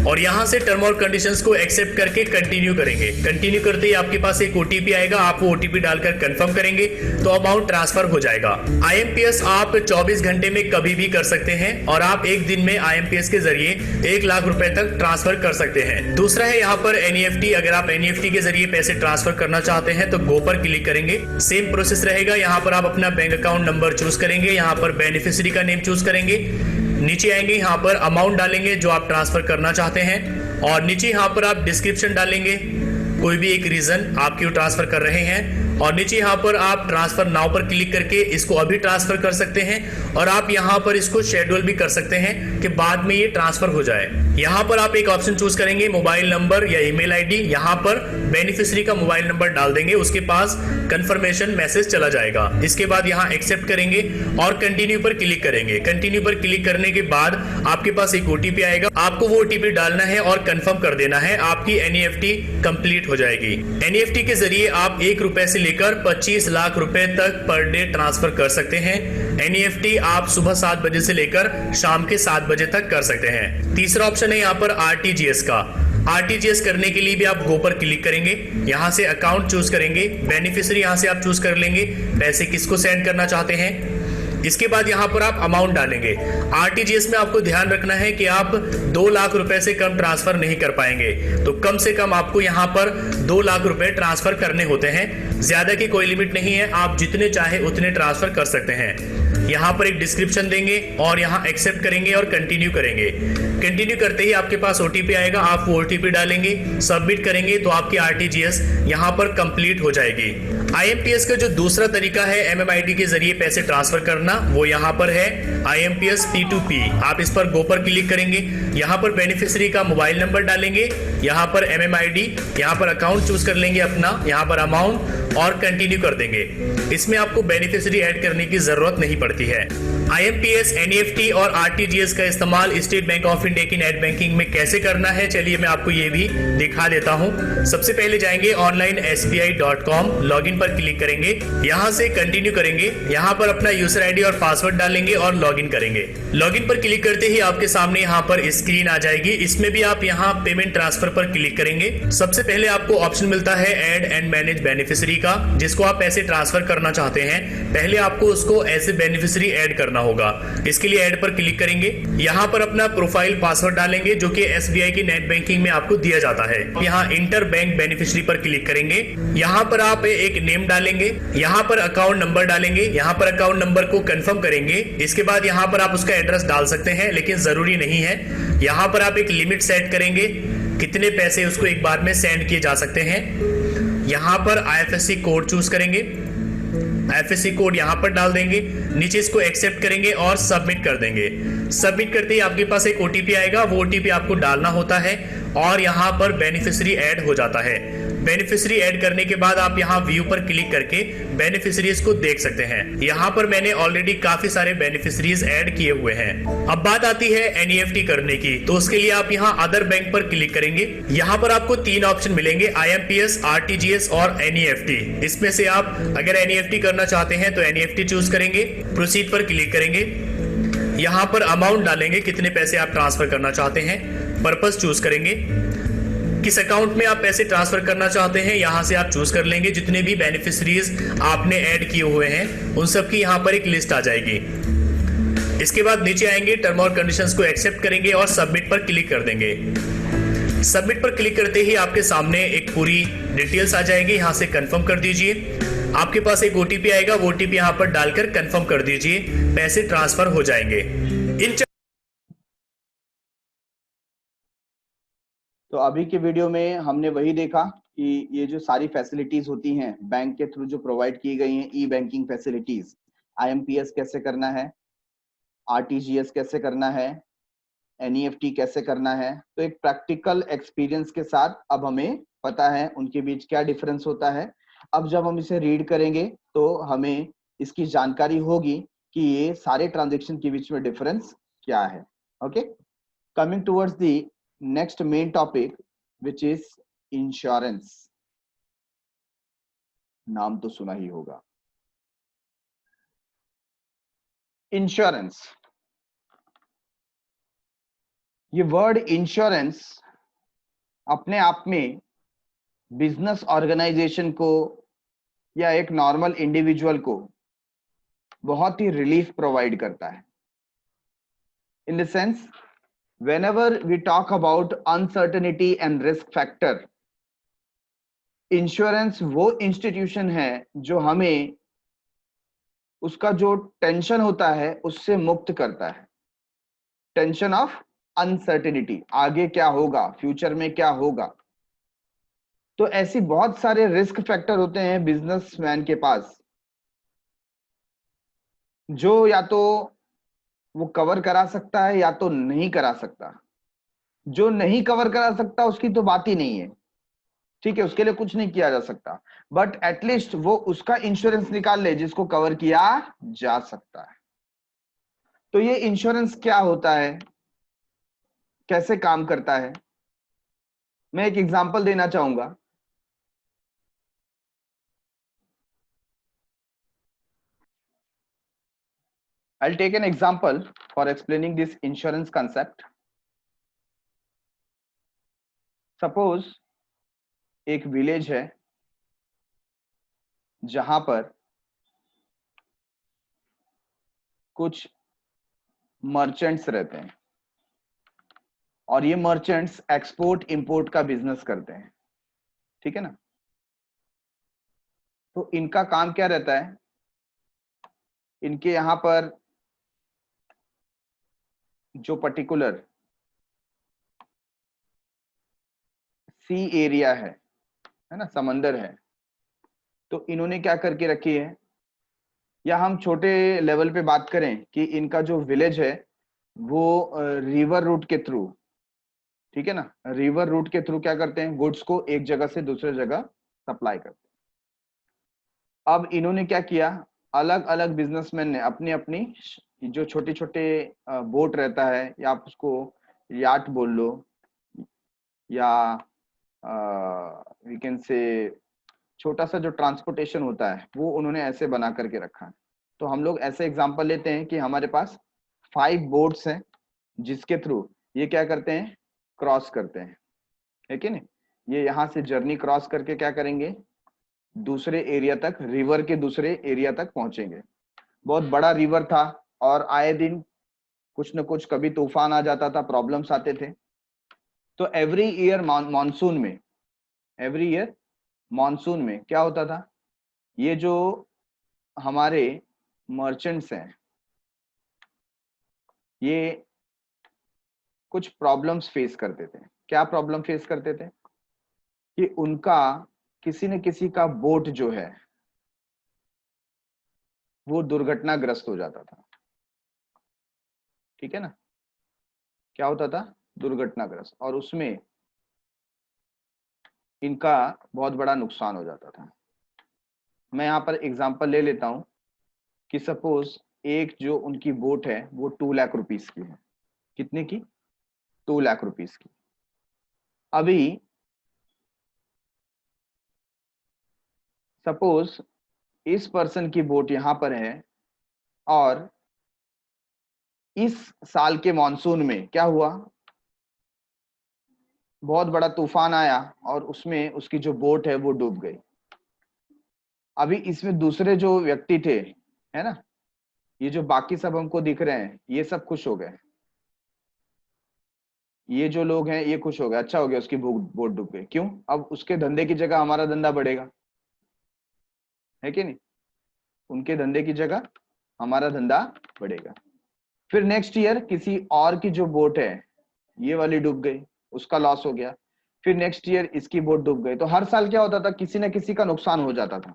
Speaker 2: और यहाँ से टर्म और कंडीशंस को एक्सेप्ट करके कंटिन्यू करेंगे। कंटिन्यू करते ही आपके पास एक ओटीपी आएगा, आप वो ओटीपी डालकर कंफर्म करेंगे तो अमाउंट ट्रांसफर हो जाएगा। आईएमपीएस आप 24 घंटे में कभी भी कर सकते हैं और आप एक दिन में आईएमपीएस के जरिए 1 लाख रुपए तक ट्रांसफर कर सकते हैं। दूसरा है यहाँ पर एनईएफटी। अगर आप एनईएफटी के जरिए पैसे ट्रांसफर करना चाहते हैं तो गो पर क्लिक करेंगे। सेम प्रोसेस रहेगा। यहाँ पर आप अपना बैंक अकाउंट नंबर चूज करेंगे, यहाँ पर बेनिफिशियरी का नेम चूज करेंगे, नीचे आएंगे, यहाँ पर अमाउंट डालेंगे जो आप ट्रांसफर करना चाहते हैं और नीचे यहाँ पर आप डिस्क्रिप्शन डालेंगे, कोई भी एक रीजन आप क्यों ट्रांसफर कर रहे हैं और नीचे यहाँ पर आप ट्रांसफर नाउ पर क्लिक करके इसको अभी ट्रांसफर कर सकते हैं और आप यहाँ पर इसको शेड्यूल भी कर सकते हैं कि बाद में ये ट्रांसफर हो जाए। यहाँ पर आप एक ऑप्शन चूज करेंगे, मोबाइल नंबर या ईमेल आईडी। यहाँ पर बेनिफिशियरी का मोबाइल नंबर डाल देंगे, उसके पास कंफर्मेशन मैसेज चला जाएगा। इसके बाद यहाँ एक्सेप्ट करेंगे और कंटिन्यू पर क्लिक करेंगे। कंटिन्यू पर क्लिक करने के बाद आपके पास एक ओटीपी आएगा, आपको वो ओटीपी डालना है और कंफर्म कर देना है। आपकी एनईएफटी कंप्लीट हो जाएगी। एनईएफटी के जरिए आप 1 रुपए से लेकर 25 लाख रुपए तक पर डे ट्रांसफर कर सकते हैं। एनईएफटी आप सुबह 7 बजे से लेकर शाम के 7 बजे तक कर सकते हैं। तीसरा ऑप्शन है यहाँ पर आरटीजीएस का। आरटीजीएस करने के लिए भी आप गो पर क्लिक करेंगे, यहाँ से अकाउंट चूज करेंगे, बेनिफिशियरी यहाँ से आप चूज कर लेंगे, पैसे किसको सेंड करना चाहते हैं। इसके बाद यहाँ पर आप अमाउंट डालेंगे। आरटीजीएस में आपको ध्यान रखना है कि आप 2 लाख रुपए से कम ट्रांसफर नहीं कर पाएंगे, तो कम से कम आपको यहाँ पर 2 लाख रुपए ट्रांसफर करने होते हैं। ज्यादा की कोई लिमिट नहीं है, आप जितने चाहे उतने ट्रांसफर कर सकते हैं। यहाँ पर एक डिस्क्रिप्शन देंगे और यहाँ एक्सेप्ट करेंगे और कंटिन्यू करेंगे। कंटिन्यू करते ही आपके पास ओटीपी आएगा, आप वो ओटीपी डालेंगे, सबमिट करेंगे तो आपकी आरटीजीएस यहाँ पर कंप्लीट हो जाएगी। IMPS का जो दूसरा तरीका है MMID के जरिए पैसे ट्रांसफर करना, वो यहाँ पर है IMPS P2P। आप इस पर गो पर क्लिक करेंगे, यहाँ पर बेनिफिशियरी का मोबाइल नंबर डालेंगे, यहाँ पर MMID, यहाँ पर अकाउंट चूज कर लेंगे अपना, यहाँ पर अमाउंट और कंटिन्यू कर देंगे। इसमें आपको बेनिफिशियरी ऐड करने की जरूरत नहीं पड़ती है। IMPS, NEFT और RTGS का इस्तेमाल स्टेट बैंक ऑफ इंडिया की नेट बैंकिंग में कैसे करना है, चलिए मैं आपको ये भी दिखा देता हूँ। सबसे पहले जाएंगे ऑनलाइन SBI.com, लॉगिन पर क्लिक करेंगे, यहाँ से कंटिन्यू करेंगे, यहाँ पर अपना यूजर आईडी और पासवर्ड डालेंगे और लॉगिन करेंगे। लॉगिन पर क्लिक करते ही आपके सामने यहाँ पर स्क्रीन आ जाएगी। इसमें भी आप यहाँ पेमेंट ट्रांसफर पर क्लिक करेंगे। सबसे पहले आपको ऑप्शन मिलता है ऐड एंड मैनेज बेनिफिशियरी का, जिसको आप पैसे ट्रांसफर करना चाहते हैं। पहले आपको उसको ऐसे बेनिफिशियरी ऐड करना होगा। इसके लिए ऐड पर क्लिक करेंगे, यहाँ पर अपना प्रोफाइल पासवर्ड डालेंगे जो कि SBI की नेट बैंकिंग में आपको दिया जाता है। यहाँ इंटर बैंक बेनिफिशियरी पर क्लिक करेंगे, यहाँ पर आप एक नेम डालेंगे, यहाँ पर अकाउंट नंबर डालेंगे, यहाँ पर अकाउंट नंबर को कंफर्म करेंगे। इसके बाद यहाँ पर आप उसका एड्रेस डाल सकते हैं, लेकिन जरूरी नहीं है। यहाँ पर आप एक लिमिट सेट करेंगे, कितने पैसे उसको एक बार में सेंड किए जा सकते हैं। यहाँ पर IFSC कोड चूज करेंगे, IFSC कोड यहाँ पर डाल देंगे, नीचे इसको एक्सेप्ट करेंगे और सबमिट कर देंगे। सबमिट करते ही आपके पास एक OTP आएगा, वो OTP आपको डालना होता है और यहाँ पर बेनिफिशियरी ऐड हो जाता है। बेनिफिशियरी ऐड करने के बाद आप यहाँ व्यू पर क्लिक करके बेनिफिशियरीज को देख सकते हैं। यहाँ पर मैंने ऑलरेडी काफी सारे बेनिफिशियरीज ऐड किए हुए हैं। अब बात आती है NEFT करने की, तो उसके लिए आप यहाँ अदर बैंक पर क्लिक करेंगे। यहाँ पर आपको 3 ऑप्शन मिलेंगे, IMPS, RTGS और NEFT। इसमें से आप अगर NEFT करना चाहते हैं तो NEFT चूज करेंगे, प्रोसीड पर क्लिक करेंगे, यहाँ पर अमाउंट डालेंगे, कितने पैसे आप ट्रांसफर करना चाहते हैं, पर्पस चूज करेंगे, किस अकाउंट में आप पैसे ट्रांसफर करना चाहते हैं यहाँ से आप चूज कर लेंगे। जितने भी बेनिफिशियरीज आपने ऐड किए हुए हैं उन सब की यहाँ पर एक लिस्ट आ जाएगी। इसके बाद नीचे आएंगे, टर्म और कंडीशंस को एक्सेप्ट करेंगे और सबमिट पर क्लिक कर देंगे। सबमिट पर क्लिक करते ही आपके सामने एक पूरी डिटेल्स आ जाएगी, यहाँ से कंफर्म कर दीजिए। आपके पास एक OTP आएगा, वो OTP यहाँ पर डालकर कंफर्म कर दीजिए, पैसे ट्रांसफर हो जाएंगे।
Speaker 1: तो अभी के वीडियो में हमने वही देखा कि ये जो सारी फैसिलिटीज होती हैं बैंक के थ्रू जो प्रोवाइड की गई हैं, ई बैंकिंग फैसिलिटीज, IMPS कैसे करना है, RTGS कैसे करना है, NEFT कैसे करना है, तो एक प्रैक्टिकल एक्सपीरियंस के साथ अब हमें पता है उनके बीच क्या डिफरेंस होता है। अब जब हम इसे रीड करेंगे तो हमें इसकी जानकारी होगी कि ये सारे ट्रांजेक्शन के बीच में डिफरेंस क्या है। Okay, coming towards the next main topic which is insurance. नाम तो सुना ही होगा, इंश्योरेंस। ये वर्ड इंश्योरेंस अपने आप में बिजनेस ऑर्गेनाइजेशन को या एक नॉर्मल इंडिविजुअल को बहुत ही रिलीफ प्रोवाइड करता है। In the sense, whenever we talk about uncertainty and risk factor, insurance वो इंस्टीट्यूशन है जो हमें उसका जो टेंशन होता है उससे मुक्त करता है। टेंशन ऑफ अनसर्टेनिटी, आगे क्या होगा, फ्यूचर में क्या होगा। तो ऐसी बहुत सारे रिस्क फैक्टर होते हैं बिजनेसमैन के पास जो या तो वो कवर करा सकता है या तो नहीं करा सकता। जो नहीं कवर करा सकता उसकी तो बात ही नहीं है, ठीक है, उसके लिए कुछ नहीं किया जा सकता, बट एटलीस्ट वो उसका इंश्योरेंस निकाल ले जिसको कवर किया जा सकता है। तो ये इंश्योरेंस क्या होता है, कैसे काम करता है, मैं एक एग्जांपल देना चाहूंगा। I'll take an example for explaining this insurance concept. Suppose एक विलेज है जहां पर कुछ मर्चेंट्स रहते हैं और ये मर्चेंट्स एक्सपोर्ट इंपोर्ट का बिजनेस करते हैं, ठीक है ना। तो इनका काम क्या रहता है, इनके यहां पर जो पर्टिकुलर सी एरिया है ना, समंदर है, तो इन्होंने क्या करके रखी है, या हम छोटे लेवल पे बात करें कि इनका जो विलेज है वो रिवर रूट के थ्रू, ठीक है ना, रिवर रूट के थ्रू क्या करते हैं, गुड्स को एक जगह से दूसरे जगह सप्लाई करते हैं। अब इन्होंने क्या किया, अलग अलग बिजनेसमैन ने अपनी अपनी जो छोटे छोटे बोट रहता है, या आप उसको याट बोल लो, या वी कैन से छोटा सा जो ट्रांसपोर्टेशन होता है, वो उन्होंने ऐसे बना करके रखा है। तो हम लोग ऐसे एग्जांपल लेते हैं कि हमारे पास 5 बोट्स हैं जिसके थ्रू ये क्या करते हैं, क्रॉस करते हैं, है कि नहीं। ये यहाँ से जर्नी क्रॉस करके क्या करेंगे, दूसरे एरिया तक, रिवर के दूसरे एरिया तक पहुंचेंगे। बहुत बड़ा रिवर था और आए दिन कुछ न कुछ, कभी तूफान आ जाता था, प्रॉब्लम्स आते थे। तो एवरी ईयर मानसून में, एवरी ईयर मानसून में क्या होता था, ये जो हमारे मर्चेंट्स हैं ये कुछ प्रॉब्लम्स फेस करते थे। क्या प्रॉब्लम फेस करते थे कि उनका किसी न किसी का बोट जो है वो दुर्घटनाग्रस्त हो जाता था, ठीक है ना। क्या होता था, दुर्घटनाग्रस्त, और उसमें इनका बहुत बड़ा नुकसान हो जाता था। मैं यहाँ पर एग्जांपल ले लेता हूं कि सपोज एक जो उनकी बोट है वो 2 लाख रुपीस की है। कितने की, 2 लाख रुपीस की। अभी सपोज इस पर्सन की बोट यहां पर है और इस साल के मॉनसून में क्या हुआ, बहुत बड़ा तूफान आया और उसमें उसकी जो बोट है वो डूब गई। अभी इसमें दूसरे जो व्यक्ति थे, है ना, ये जो बाकी सब हमको दिख रहे हैं ये सब खुश हो गए, ये जो लोग हैं ये खुश हो गए, अच्छा हो गया उसकी बोट डूब गई। क्यों, अब उसके धंधे की जगह हमारा धंधा बढ़ेगा, है कि नहीं, उनके धंधे की जगह हमारा धंधा बढ़ेगा। फिर नेक्स्ट ईयर किसी और की जो बोट है ये वाली डूब गई, उसका लॉस हो गया। फिर नेक्स्ट ईयर इसकी बोट डूब गई। तो हर साल क्या होता था, किसी न किसी का नुकसान हो जाता था।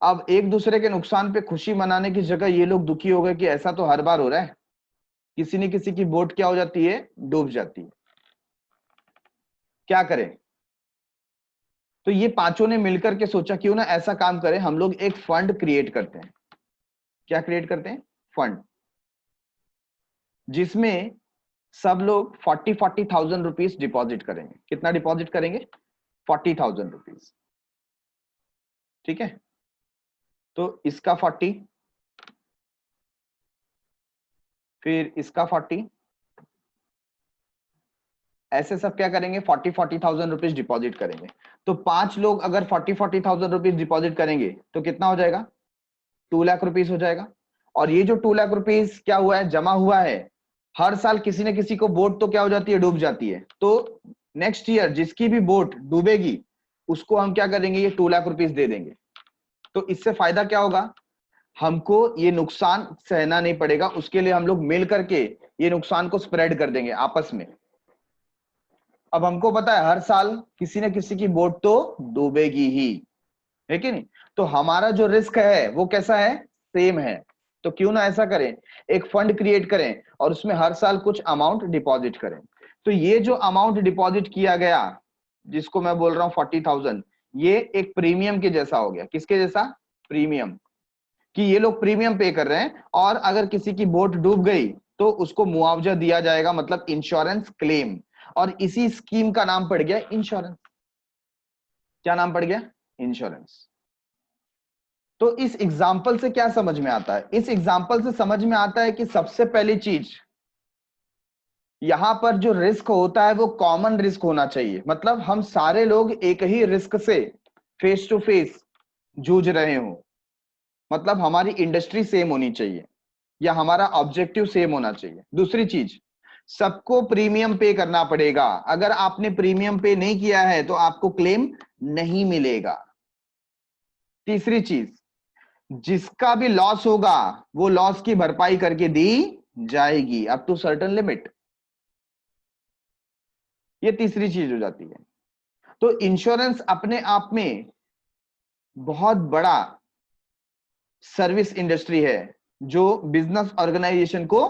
Speaker 1: अब एक दूसरे के नुकसान पे खुशी मनाने की जगह ये लोग दुखी हो गए कि ऐसा तो हर बार हो रहा है, किसी न किसी की बोट क्या हो जाती है, डूब जाती है, क्या करें। तो ये पांचों ने मिलकर के सोचा क्यों ना ऐसा काम करें, हम लोग एक फंड क्रिएट करते हैं। क्या क्रिएट करते हैं, फंड, जिसमें सब लोग 40,000 रुपीज डिपॉजिट करेंगे। कितना डिपॉजिट करेंगे, 40,000 रुपीज, ठीक है। तो इसका 40, फिर इसका 40, ऐसे सब क्या करेंगे, 40,000 रुपीज डिपॉजिट करेंगे। तो 5 लोग अगर 40,000 रुपीज डिपॉजिट करेंगे तो कितना हो जाएगा, 2 लाख रुपीज हो जाएगा। और ये जो 2 लाख रुपीज क्या हुआ है, जमा हुआ है, हर साल किसी न किसी को बोट तो क्या हो जाती है, डूब जाती है। तो नेक्स्ट ईयर जिसकी भी बोट डूबेगी उसको हम क्या करेंगे, ये 2 लाख रुपीज दे देंगे। तो इससे फायदा क्या होगा, हमको ये नुकसान सहना नहीं पड़ेगा, उसके लिए हम लोग मिल करके ये नुकसान को स्प्रेड कर देंगे आपस में। अब हमको पता है हर साल किसी न किसी की बोट तो डूबेगी ही, है कि नहीं। तो हमारा जो रिस्क है वो कैसा है, सेम है। तो क्यों ना ऐसा करें, एक फंड क्रिएट करें और उसमें हर साल कुछ अमाउंट डिपॉजिट करें। तो ये जो अमाउंट डिपॉजिट किया गया, जिसको मैं बोल रहा हूं 40,000, ये एक प्रीमियम के जैसा हो गया। किसके जैसा, प्रीमियम, कि ये लोग प्रीमियम पे कर रहे हैं और अगर किसी की बोट डूब गई तो उसको मुआवजा दिया जाएगा, मतलब इंश्योरेंस क्लेम। और इसी स्कीम का नाम पड़ गया इंश्योरेंस। क्या नाम पड़ गया, इंश्योरेंस। तो इस एग्जाम्पल से क्या समझ में आता है, इस एग्जाम्पल से समझ में आता है कि सबसे पहली चीज यहां पर जो रिस्क होता है वो कॉमन रिस्क होना चाहिए। मतलब हम सारे लोग एक ही रिस्क से फेस टू फेस जूझ रहे हो, मतलब हमारी इंडस्ट्री सेम होनी चाहिए या हमारा ऑब्जेक्टिव सेम होना चाहिए। दूसरी चीज, सबको प्रीमियम पे करना पड़ेगा। अगर आपने प्रीमियम पे नहीं किया है तो आपको क्लेम नहीं मिलेगा। तीसरी चीज, जिसका भी लॉस होगा वो लॉस की भरपाई करके दी जाएगी अप टू सर्टेन लिमिट। ये तीसरी चीज हो जाती है। तो इंश्योरेंस अपने आप में बहुत बड़ा सर्विस इंडस्ट्री है जो बिजनेस ऑर्गेनाइजेशन को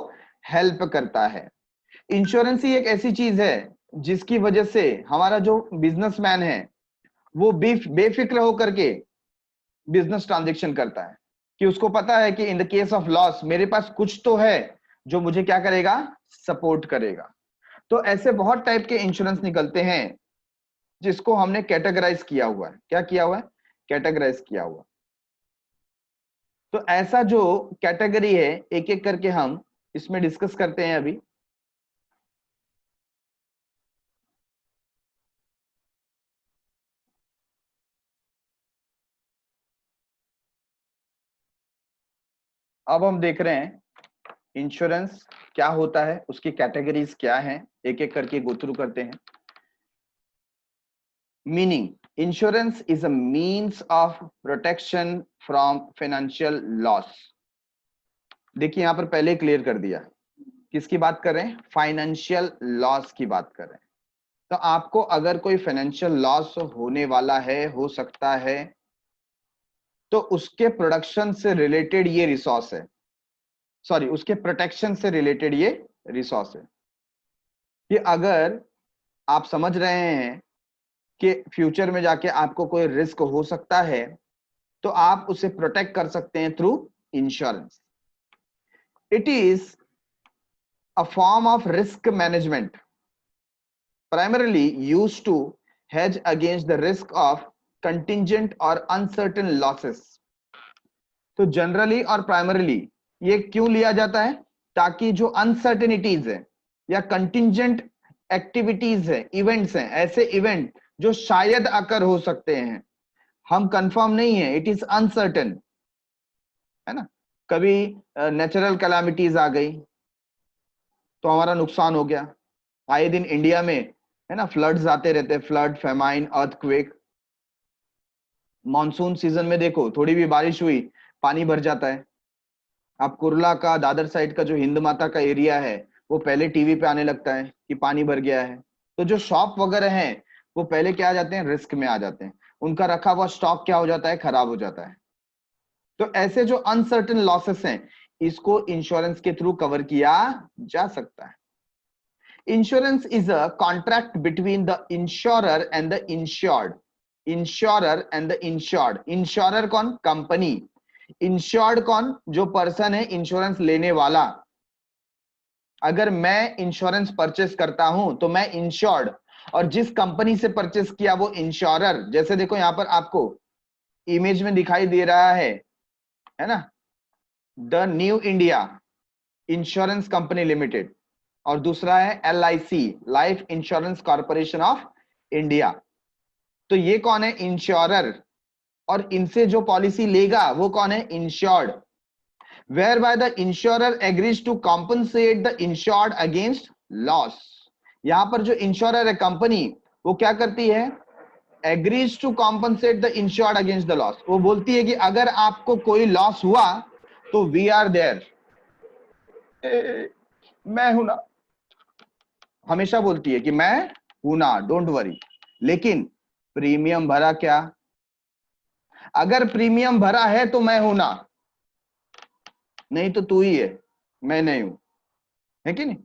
Speaker 1: हेल्प करता है। इंश्योरेंस ही एक ऐसी चीज है जिसकी वजह से हमारा जो बिजनेसमैन है वो बेफिक्र होकर के बिजनेस ट्रांजेक्शन करता है, कि उसको पता है कि इन द केस ऑफ लॉस मेरे पास कुछ तो है जो मुझे क्या करेगा, सपोर्ट करेगा। तो ऐसे बहुत टाइप के इंश्योरेंस निकलते हैं जिसको हमने कैटेगराइज किया हुआ है। क्या किया हुआ है? कैटेगराइज किया हुआ। तो ऐसा जो कैटेगरी है एक एक करके हम इसमें डिस्कस करते हैं अभी। अब हम देख रहे हैं इंश्योरेंस क्या होता है, उसकी कैटेगरीज क्या हैं, एक एक करके गो थ्रू करते हैं। Meaning, insurance is a means of protection from financial loss. देखिए यहां पर पहले क्लियर कर दिया, किसकी बात कर रहे हैं? फाइनेंशियल लॉस की बात कर रहे हैं। तो आपको अगर कोई फाइनेंशियल लॉस होने वाला है, हो सकता है, तो उसके प्रोडक्शन से रिलेटेड ये रिसोर्स है, सॉरी उसके प्रोटेक्शन से रिलेटेड ये रिसोर्स है, कि अगर आप समझ रहे हैं कि फ्यूचर में जाके आपको कोई रिस्क हो सकता है तो आप उसे प्रोटेक्ट कर सकते हैं through insurance. It is a form of risk management primarily used to hedge against the risk of contingent or uncertain losses। तो जनरली और प्राइमरली ये क्यों लिया जाता है? ताकि जो अनसर्टेनिटीज है या कंटिंजेंट एक्टिविटीज है, इवेंट्स हैं, ऐसे इवेंट जो शायद अकर हो सकते हैं, हम कंफर्म नहीं है, इट इज अनसर्टेन, है ना। कभी नेचुरल कैलामिटीज आ गई तो हमारा नुकसान हो गया। आए दिन इंडिया में है ना फ्लड्स आते रहते हैं, flood, famine, earthquake. Monsoon season में देखो थोड़ी भी बारिश हुई पानी भर जाता है। आप कुर्ला का, दादर साइड का जो हिंद माता का एरिया है वो पहले टीवी पे आने लगता है कि पानी भर गया है। तो जो शॉप वगैरह हैं वो पहले क्या आ जाते हैं, रिस्क में आ जाते हैं, उनका रखा हुआ स्टॉक क्या हो जाता है, खराब हो जाता है। तो ऐसे जो अनसर्टेन लॉसेस हैं इसको इंश्योरेंस के थ्रू कवर किया जा सकता है। Insurance is a contract between the insurer and the insured. Insurer and the insured. Insurer कौन? कंपनी। इंश्योर्ड कौन? जो पर्सन है इंश्योरेंस लेने वाला। अगर मैं इंश्योरेंस परचेस करता हूं तो मैं इंश्योर्ड, और जिस कंपनी से परचेस किया वो इंश्योरर। जैसे देखो यहां पर आपको इमेज में दिखाई दे रहा है ना, the new India insurance company limited, और दूसरा है LIC, life insurance corporation of India. तो ये कौन है? इंश्योरर, और इनसे जो पॉलिसी लेगा वो कौन है? Insured. whereby the insurer agrees to compensate the insured against loss। यहां पर जो इंश्योरर है कंपनी, वो क्या करती है? agrees to compensate the insured against the loss। वो बोलती है कि अगर आपको कोई लॉस हुआ तो we are there, मैं हूं ना, हमेशा बोलती है कि मैं हूं ना, डोंट वरी। लेकिन प्रीमियम भरा क्या? अगर प्रीमियम भरा है तो मैं हूं ना, नहीं तो तू ही है, मैं नहीं हूं, है कि नहीं।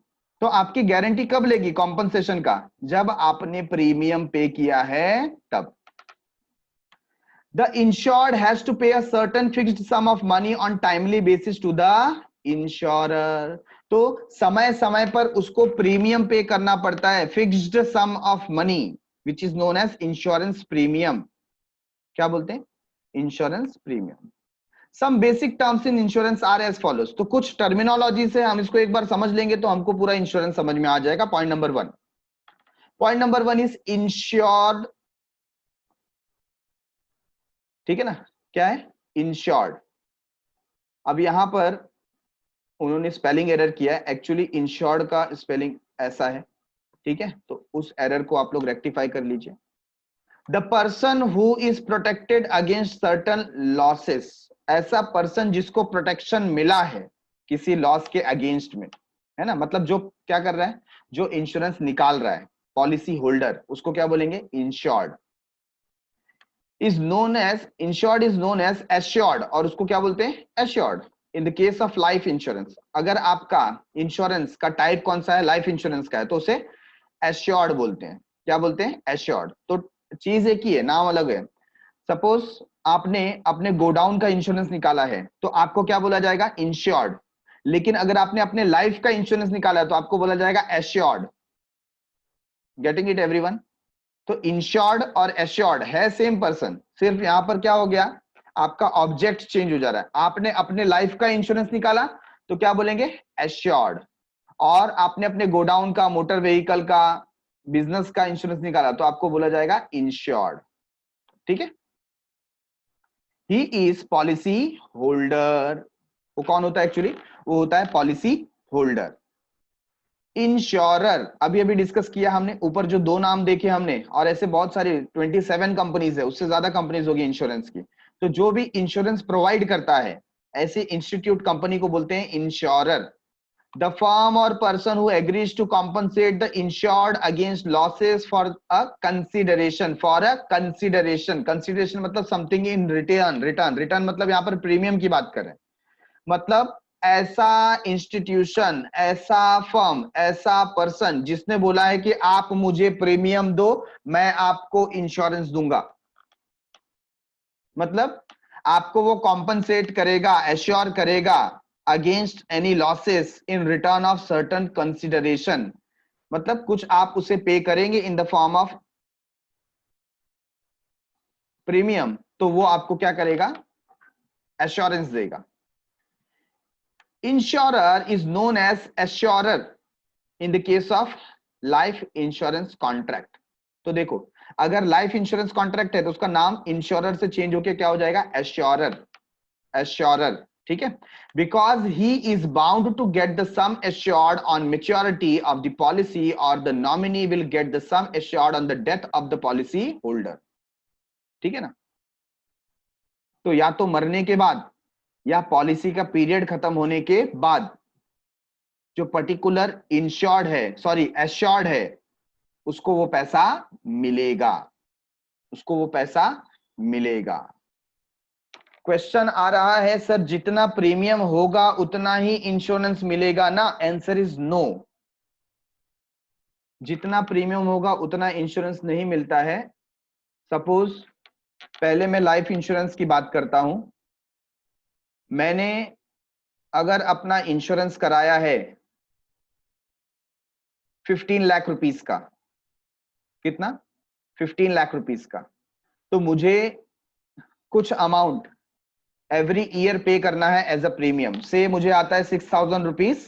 Speaker 1: तो आपकी गारंटी कब लेगी कॉम्पनसेशन का? जब आपने प्रीमियम पे किया है तब। The insured has to pay a certain fixed sum of money on timely basis to the insurer. तो समय समय पर उसको प्रीमियम पे करना पड़ता है, fixed sum of money, which is known as insurance premium. क्या बोलते हैं? Insurance premium. Some basic terms in insurance are as follows. तो कुछ टर्मिनोलॉजी से हम इसको एक बार समझ लेंगे तो हमको पूरा इंश्योरेंस समझ में आ जाएगा। Point number one is insured, ठीक है ना। क्या है? इंश्योर्ड। अब यहां पर उन्होंने स्पेलिंग एरर किया है, एक्चुअली इंश्योर्ड का स्पेलिंग ऐसा है, ठीक है। तो उस एरर को आप लोग रेक्टिफाई कर लीजिए। The person who is protected against certain losses. ऐसा पर्सन जिसको प्रोटेक्शन मिला है किसी लॉस के अगेंस्ट में, है ना, मतलब जो क्या कर रहा है, जो इंश्योरेंस निकाल रहा है, पॉलिसी होल्डर, उसको क्या बोलेंगे? Insured. Is known as insured is known as assured, और उसको क्या बोलते हैं? Assured. In the case of life insurance, अगर आपका इंश्योरेंस का टाइप कौन सा है? लाइफ इंश्योरेंस का है, तो उसे एश्योर्ड बोलते हैं। क्या बोलते हैं? एश्योर्ड। तो चीज एक ही है, नाम अलग है। सपोज आपने अपने गोडाउन का इंश्योरेंस निकाला है तो आपको क्या बोला जाएगा? इंश्योर्ड। लेकिन अगर आपने अपने लाइफ का इंश्योरेंस निकाला है तो आपको बोला जाएगा एश्योर्ड। Getting it everyone? तो इंश्योर्ड और एश्योर्ड है सेम पर्सन, सिर्फ यहां पर क्या हो गया? आपका ऑब्जेक्ट चेंज हो जा रहा है। आपने अपने लाइफ का इंश्योरेंस निकाला तो क्या बोलेंगे? एश्योर्ड। और आपने अपने गोडाउन का, मोटर व्हीकल का, बिजनेस का इंश्योरेंस निकाला तो आपको बोला जाएगा इंश्योर्ड। ठीक है? He is policy holder. वो कौन होता है एक्चुअली? वो होता है पॉलिसी होल्डर। इंश्योरर अभी अभी डिस्कस किया हमने, ऊपर जो दो नाम देखे हमने, और ऐसे बहुत सारी 27 कंपनीज है, उससे ज्यादा कंपनीज होगी इंश्योरेंस की। तो जो भी इंश्योरेंस प्रोवाइड करता है, ऐसे इंस्टीट्यूट कंपनी को बोलते हैं इंश्योरर। द फर्म और person who agrees to compensate the insured against losses for a consideration, for a consideration. Consideration मतलब समथिंग इन रिटर्न। रिटर्न मतलब यहां पर प्रीमियम की बात करें। मतलब ऐसा इंस्टीट्यूशन, ऐसा फर्म, ऐसा पर्सन जिसने बोला है कि आप मुझे प्रीमियम दो, मैं आपको इंश्योरेंस दूंगा। मतलब आपको वो कॉम्पनसेट करेगा, एश्योर करेगा against any losses in return of certain consideration. मतलब कुछ आप उसे पे करेंगे in the form of premium, तो वो आपको क्या करेगा? एश्योरेंस देगा। Insurer is known as assurer in the case of life insurance contract। तो देखो, अगर लाइफ इंश्योरेंस कॉन्ट्रैक्ट है तो उसका नाम इंश्योरर से चेंज होके क्या हो जाएगा? एश्योरर। एश्योरर, ठीक है? Because he is bound to get the sum assured on maturity of the policy, और the nominee will get the sum assured on the death of the policy holder. ठीक है ना? तो या तो मरने के बाद या पॉलिसी का पीरियड खत्म होने के बाद जो पर्टिकुलर इंश्योर्ड है, सॉरी एश्योर्ड है, उसको वो पैसा मिलेगा। उसको वो पैसा मिलेगा। क्वेश्चन आ रहा है, सर जितना प्रीमियम होगा उतना ही इंश्योरेंस मिलेगा ना? Answer is no. जितना प्रीमियम होगा उतना इंश्योरेंस नहीं मिलता है। सपोज पहले मैं लाइफ इंश्योरेंस की बात करता हूं। मैंने अगर अपना इंश्योरेंस कराया है 15 लाख रुपीस का, कितना? 15 लाख रुपीस का, तो मुझे कुछ अमाउंट एवरी ईयर पे करना है एज अ प्रीमियम। से मुझे आता है 6,000 रुपीज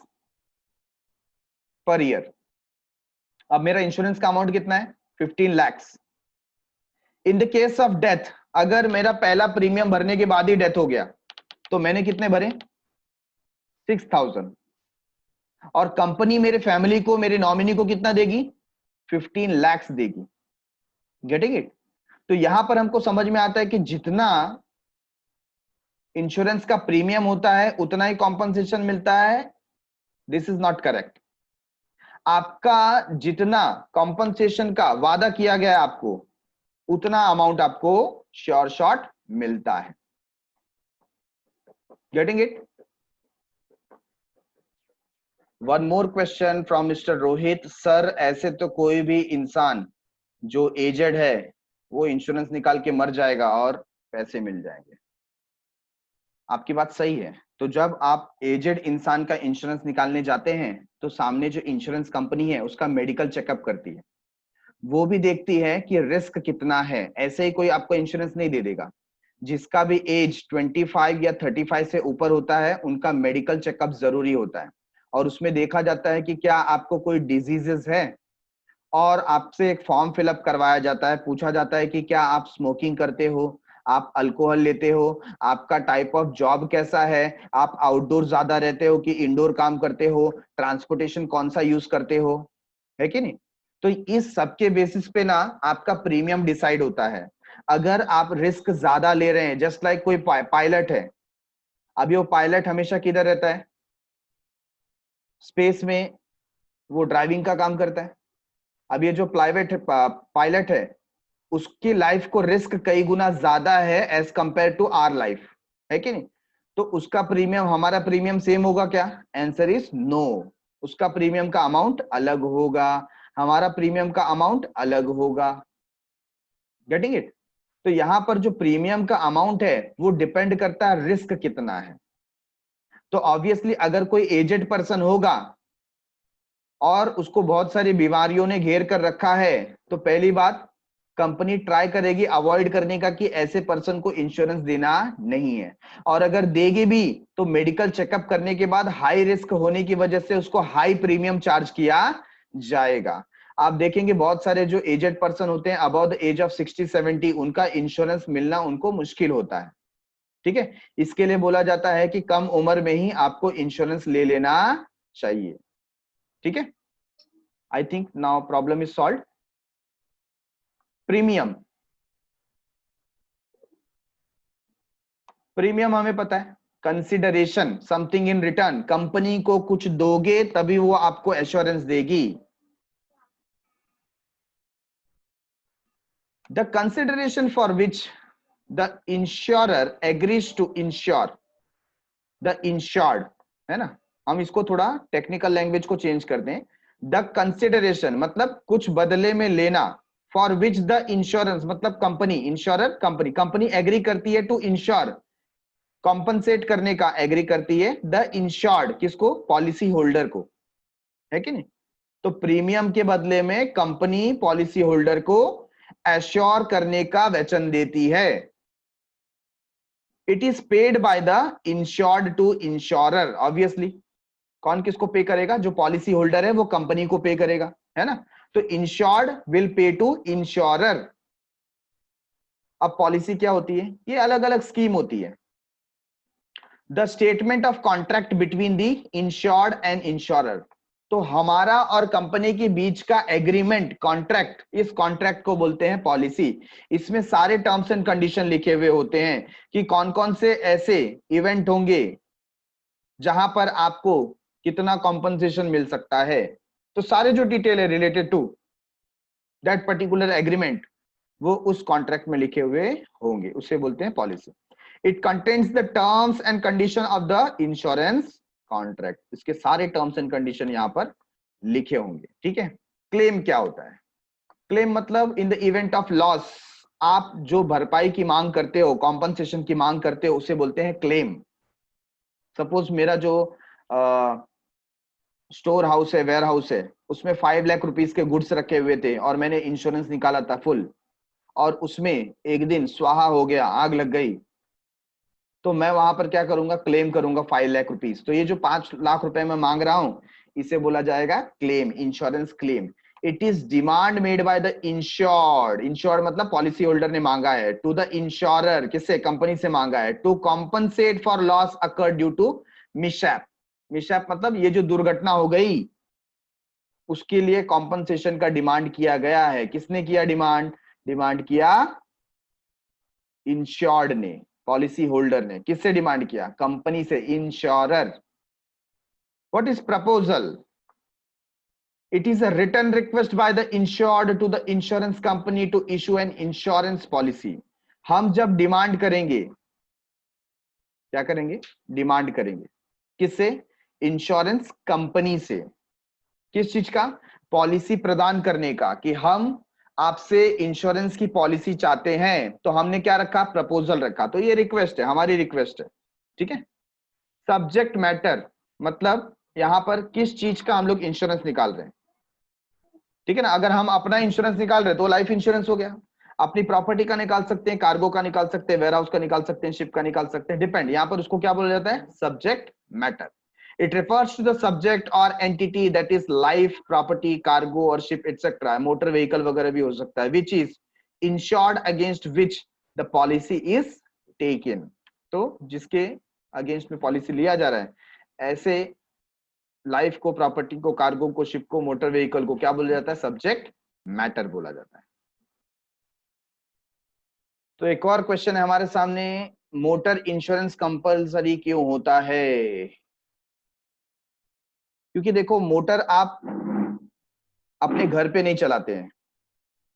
Speaker 1: पर ईयर। अब मेरा इंश्योरेंस का अमाउंट कितना है? 15 लैक्स। इन द केस ऑफ डेथ, अगर मेरा पहला प्रीमियम भरने के बाद ही डेथ हो गया तो मैंने कितने भरे? 6,000। और कंपनी मेरे फैमिली को, मेरे नॉमिनी को कितना देगी? 15 लैक्स देगी। Getting it? तो यहां पर हमको समझ में आता है कि जितना इंश्योरेंस का प्रीमियम होता है उतना ही कॉम्पनसेशन मिलता है। This is not correct. आपका जितना कॉम्पनसेशन का वादा किया गया है आपको, उतना अमाउंट आपको श्योर शॉट मिलता है। Getting it? One more question from mister Rohit. Sir ऐसे तो कोई भी इंसान जो एजेड है वो इंश्योरेंस निकाल के मर जाएगा और पैसे मिल जाएंगे। आपकी बात सही है। तो जब आप एजेड इंसान का इंश्योरेंस निकालने जाते हैं तो सामने जो इंश्योरेंस कंपनी है उसका मेडिकल चेकअप करती है। वो भी देखती है कि रिस्क कितना है। ऐसे ही कोई आपको इंश्योरेंस नहीं दे देगा। जिसका भी एज 25 या 35 से ऊपर होता है उनका मेडिकल चेकअप जरूरी होता है, और उसमें देखा जाता है कि क्या आपको कोई डिजीजेस है, और आपसे एक फॉर्म फिलअप करवाया जाता है। पूछा जाता है कि क्या आप स्मोकिंग करते हो, आप अल्कोहल लेते हो, आपका टाइप ऑफ जॉब कैसा है, आप आउटडोर ज्यादा रहते हो कि इंडोर काम करते हो, ट्रांसपोर्टेशन कौन सा यूज करते हो, है कि नहीं? तो इस सब के बेसिस पे ना आपका प्रीमियम डिसाइड होता है। अगर आप रिस्क ज्यादा ले रहे हैं, जस्ट लाइक कोई पायलट है, अभी वो पायलट हमेशा किधर रहता है? स्पेस में वो ड्राइविंग का काम करता है। अब ये जो प्राइवेट पायलट है उसकी लाइफ को रिस्क कई गुना ज्यादा है as compare to our life, है कि नहीं? तो उसका प्रीमियम हमारा प्रीमियम सेम होगा क्या? Answer is no. उसका प्रीमियम का अमाउंट अलग होगा, हमारा प्रीमियम का अमाउंट अलग होगा। Getting it? तो यहां पर जो प्रीमियम का अमाउंट है वो डिपेंड करता है रिस्क कितना है। तो ऑब्वियसली अगर कोई एजेड पर्सन होगा और उसको बहुत सारी बीमारियों ने घेर कर रखा है, तो पहली बात कंपनी ट्राई करेगी अवॉइड करने का कि ऐसे पर्सन को इंश्योरेंस देना नहीं है। और अगर देगी भी तो मेडिकल चेकअप करने के बाद हाई रिस्क होने की वजह से उसको हाई प्रीमियम चार्ज किया जाएगा। आप देखेंगे बहुत सारे जो एजेड पर्सन होते हैं अबाउट द एज ऑफ 60-70, उनका इंश्योरेंस मिलना उनको मुश्किल होता है। ठीक है, इसके लिए बोला जाता है कि कम उम्र में ही आपको इंश्योरेंस ले लेना चाहिए। ठीक है, I think now problem is solve. Premium, premium हमें पता है consideration, something in return, company को कुछ दोगे तभी वो आपको एश्योरेंस देगी। The consideration for which the insurer agrees to insure the insured, है ना? हम इसको थोड़ा टेक्निकल लैंग्वेज को चेंज कर दें। द कंसिडरेशन मतलब कुछ बदले में लेना, फॉर विच द इंश्योरेंस मतलब company, insurer company, company agree करती है टू इंश्योर, कॉम्पनसेट करने का एग्री करती है द इंश्योर्ड, किसको? पॉलिसी होल्डर को, है कि नहीं? तो प्रीमियम के बदले में कंपनी पॉलिसी होल्डर को एश्योर करने का वचन देती है। It is paid by the insured to insurer. Obviously कौन किसको पे करेगा? जो पॉलिसी होल्डर है वो कंपनी को पे करेगा, है ना? तो insured will pay to insurer. अब पॉलिसी क्या होती है? ये अलग अलग स्कीम होती है। The statement of contract between the insured and insurer, तो हमारा और कंपनी के बीच का एग्रीमेंट, कॉन्ट्रैक्ट, इस कॉन्ट्रैक्ट को बोलते हैं पॉलिसी। इसमें सारे टर्म्स एंड कंडीशन लिखे हुए होते हैं कि कौन कौन से ऐसे इवेंट होंगे जहां पर आपको कितना कॉम्पनसेशन मिल सकता है। तो सारे जो डिटेल है related to that particular agreement वो उस कॉन्ट्रैक्ट में लिखे हुए होंगे, उसे बोलते हैं policy. It contains the terms and condition of the insurance contract, इसके सारे टर्म्स एंड कंडीशन यहां पर लिखे होंगे। ठीक है, क्लेम क्या होता है? क्लेम मतलब in the event of loss, आप जो भरपाई की मांग करते हो, कॉम्पनसेशन की मांग करते हो, उसे बोलते हैं क्लेम। सपोज मेरा जो स्टोर हाउस है, वेयर हाउस है, उसमें 5 लाख रुपीस के गुड्स रखे हुए थे और मैंने इंश्योरेंस निकाला था फुल, और उसमें एक दिन स्वाहा हो गया, आग लग गई, तो मैं वहां पर क्या करूंगा? क्लेम करूंगा 5 लाख रुपीस। तो ये जो 5 लाख रुपए मैं मांग रहा हूं इसे बोला जाएगा claim, insurance claim. It is demand made by the insured, insured मतलब पॉलिसी होल्डर ने मांगा है, टू द इंश्योरर, किससे? कंपनी से मांगा है, to compensate for loss occur due to mishap. Mishap मतलब ये जो दुर्घटना हो गई उसके लिए कॉम्पनसेशन का डिमांड किया गया है। किसने किया डिमांड? डिमांड किया इंश्योर्ड ने, पॉलिसी होल्डर ने। किससे डिमांड किया? कंपनी से, insurer. What is proposal? It is a written request by the insured to the insurance company to issue an insurance policy. हम जब डिमांड करेंगे, क्या करेंगे? डिमांड करेंगे। किससे? इंश्योरेंस कंपनी से। किस चीज का? पॉलिसी प्रदान करने का, कि हम आपसे इंश्योरेंस की पॉलिसी चाहते हैं। तो हमने क्या रखा? प्रपोजल रखा। तो ये रिक्वेस्ट है, हमारी रिक्वेस्ट है। ठीक है। सब्जेक्ट मैटर मतलब यहां पर किस चीज का हम लोग इंश्योरेंस निकाल रहे हैं। ठीक है ना? अगर हम अपना इंश्योरेंस निकाल रहे हैं तो लाइफ इंश्योरेंस हो गया। अपनी प्रॉपर्टी का निकाल सकते हैं, कार्गो का निकाल सकते हैं, वेयर हाउस का निकाल सकते हैं, शिप का निकाल सकते हैं, डिपेंड। यहां पर उसको क्या बोला जाता है? Subject matter. It refers to the subject or entity that is life, property, cargo or ship etc. Motor vehicle वगैरह भी हो सकता है, which is insured against which the policy is taken. तो जिसके अगेंस्ट में पॉलिसी लिया जा रहा है, ऐसे लाइफ को, प्रॉपर्टी को, कार्गो को, शिप को, मोटर व्हीकल को क्या बोला जाता है? सब्जेक्ट मैटर बोला जाता है। तो एक और क्वेश्चन है हमारे सामने, मोटर इंश्योरेंस कंपलसरी क्यों होता है? क्योंकि देखो मोटर आप अपने घर पे नहीं चलाते हैं,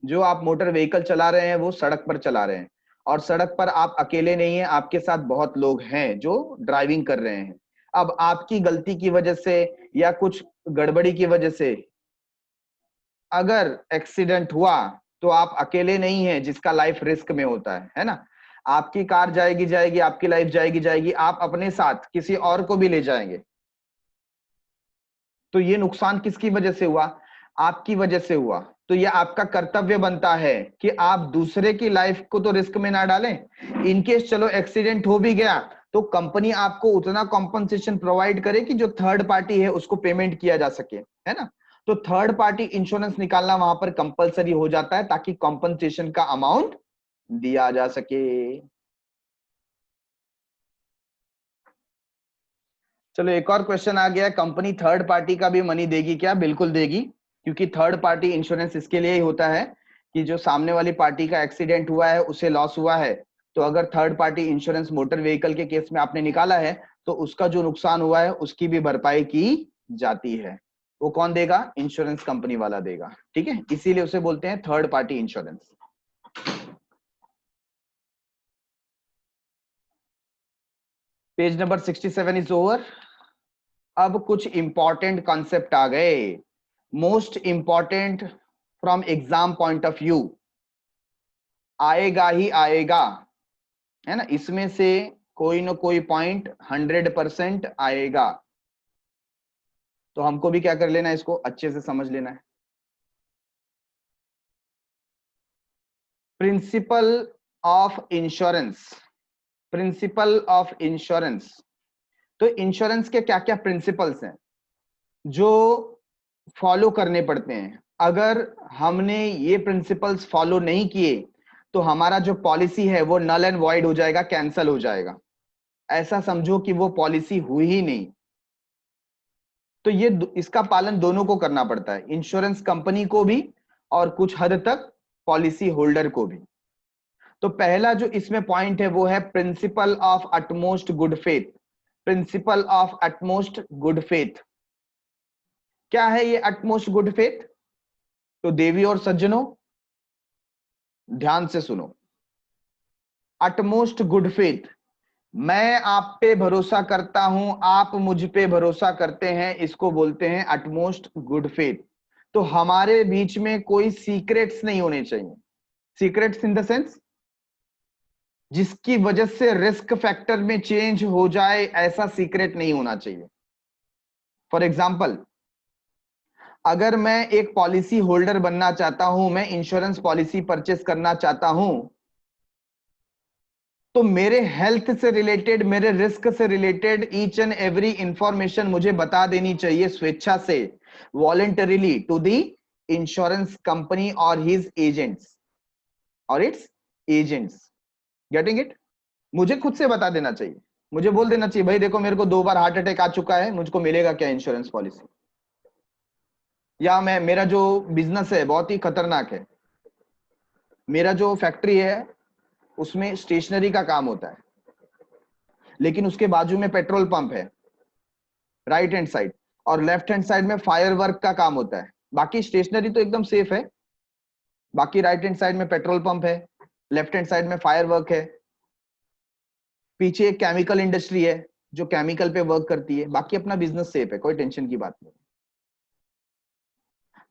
Speaker 1: जो आप मोटर व्हीकल चला रहे हैं वो सड़क पर चला रहे हैं, और सड़क पर आप अकेले नहीं हैं, आपके साथ बहुत लोग हैं जो ड्राइविंग कर रहे हैं। अब आपकी गलती की वजह से या कुछ गड़बड़ी की वजह से अगर एक्सीडेंट हुआ तो आप अकेले नहीं हैं जिसका लाइफ रिस्क में होता है ना। आपकी कार जाएगी जाएगी, आपकी लाइफ जाएगी जाएगी, आप अपने साथ किसी और को भी ले जाएंगे। तो ये नुकसान किसकी वजह से हुआ? आपकी वजह से हुआ। तो ये आपका कर्तव्य बनता है कि आप दूसरे की लाइफ को तो रिस्क में ना डालें। इनकेस चलो एक्सीडेंट हो भी गया तो कंपनी आपको उतना कॉम्पनसेशन प्रोवाइड करे कि जो थर्ड पार्टी है उसको पेमेंट किया जा सके, है ना। तो थर्ड पार्टी इंश्योरेंस निकालना वहां पर कंपलसरी हो जाता है ताकि कॉम्पनसेशन का अमाउंट दिया जा सके। चलो एक और क्वेश्चन आ गया, कंपनी थर्ड पार्टी का भी मनी देगी क्या? बिल्कुल देगी, क्योंकि थर्ड पार्टी इंश्योरेंस इसके लिए ही होता है कि जो सामने वाली पार्टी का एक्सीडेंट हुआ है, उसे लॉस हुआ है, तो अगर third party insurance motor vehicle के केस में आपने निकाला है तो उसका जो नुकसान हुआ है उसकी भी भरपाई की जाती है। वो कौन देगा? इंश्योरेंस कंपनी वाला देगा, ठीक है। इसीलिए उसे बोलते हैं third party insurance. Page number 67 is over. अब कुछ इंपॉर्टेंट कॉन्सेप्ट आ गए, most important from exam point of view, आएगा ही आएगा, है ना। इसमें से कोई ना कोई पॉइंट 100% आएगा, तो हमको भी क्या कर लेना है, इसको अच्छे से समझ लेना है। Principle of insurance, principle of insurance. तो इंश्योरेंस के क्या क्या प्रिंसिपल्स हैं जो फॉलो करने पड़ते हैं? अगर हमने ये प्रिंसिपल्स फॉलो नहीं किए तो हमारा जो पॉलिसी है वो नल एंड वॉइड हो जाएगा, कैंसल हो जाएगा। ऐसा समझो कि वो पॉलिसी हुई ही नहीं। तो ये इसका पालन दोनों को करना पड़ता है, इंश्योरेंस कंपनी को भी और कुछ हद तक पॉलिसी होल्डर को भी। तो पहला जो इसमें पॉइंट है वो है principle of utmost good faith. Principle of utmost good faith क्या है? ये अटमोस्ट गुड फेथ, तो देवी और सज्जनों ध्यान से सुनो। अटमोस्ट गुड फेथ, मैं आप पे भरोसा करता हूं, आप मुझ पे भरोसा करते हैं, इसको बोलते हैं अटमोस्ट गुड फेथ। तो हमारे बीच में कोई सीक्रेट्स नहीं होने चाहिए। सीक्रेट्स इन द सेंस जिसकी वजह से रिस्क फैक्टर में चेंज हो जाए, ऐसा सीक्रेट नहीं होना चाहिए। फॉर एग्जाम्पल, अगर मैं एक पॉलिसी होल्डर बनना चाहता हूं, मैं इंश्योरेंस पॉलिसी परचेस करना चाहता हूं, तो मेरे हेल्थ से रिलेटेड, मेरे रिस्क से related each and every information मुझे बता देनी चाहिए स्वेच्छा से, voluntarily to the insurance company और हिज एजेंट्स और इट्स एजेंट्स। Getting it? मुझे खुद से बता देना चाहिए, मुझे बोल देना चाहिए भाई देखो मेरे को 2 बार हार्ट अटैक आ चुका है, मुझको मिलेगा क्या इंश्योरेंस पॉलिसी? या मेरा जो बिजनेस है बहुत ही खतरनाक है, मेरा जो फैक्ट्री है उसमें स्टेशनरी का काम होता है, लेकिन उसके बाजू में पेट्रोल पंप है राइट हैंड साइड, और लेफ्ट हैंड साइड में फायर वर्क का काम होता है। बाकी स्टेशनरी तो एकदम सेफ है, बाकी राइट हैंड साइड में पेट्रोल पंप है, लेफ्ट हैंड साइड में फायर वर्क है, पीछे एक केमिकल इंडस्ट्री है जो केमिकल पे वर्क करती है, बाकी अपना बिजनेस सेफ है, कोई टेंशन की बात नहीं।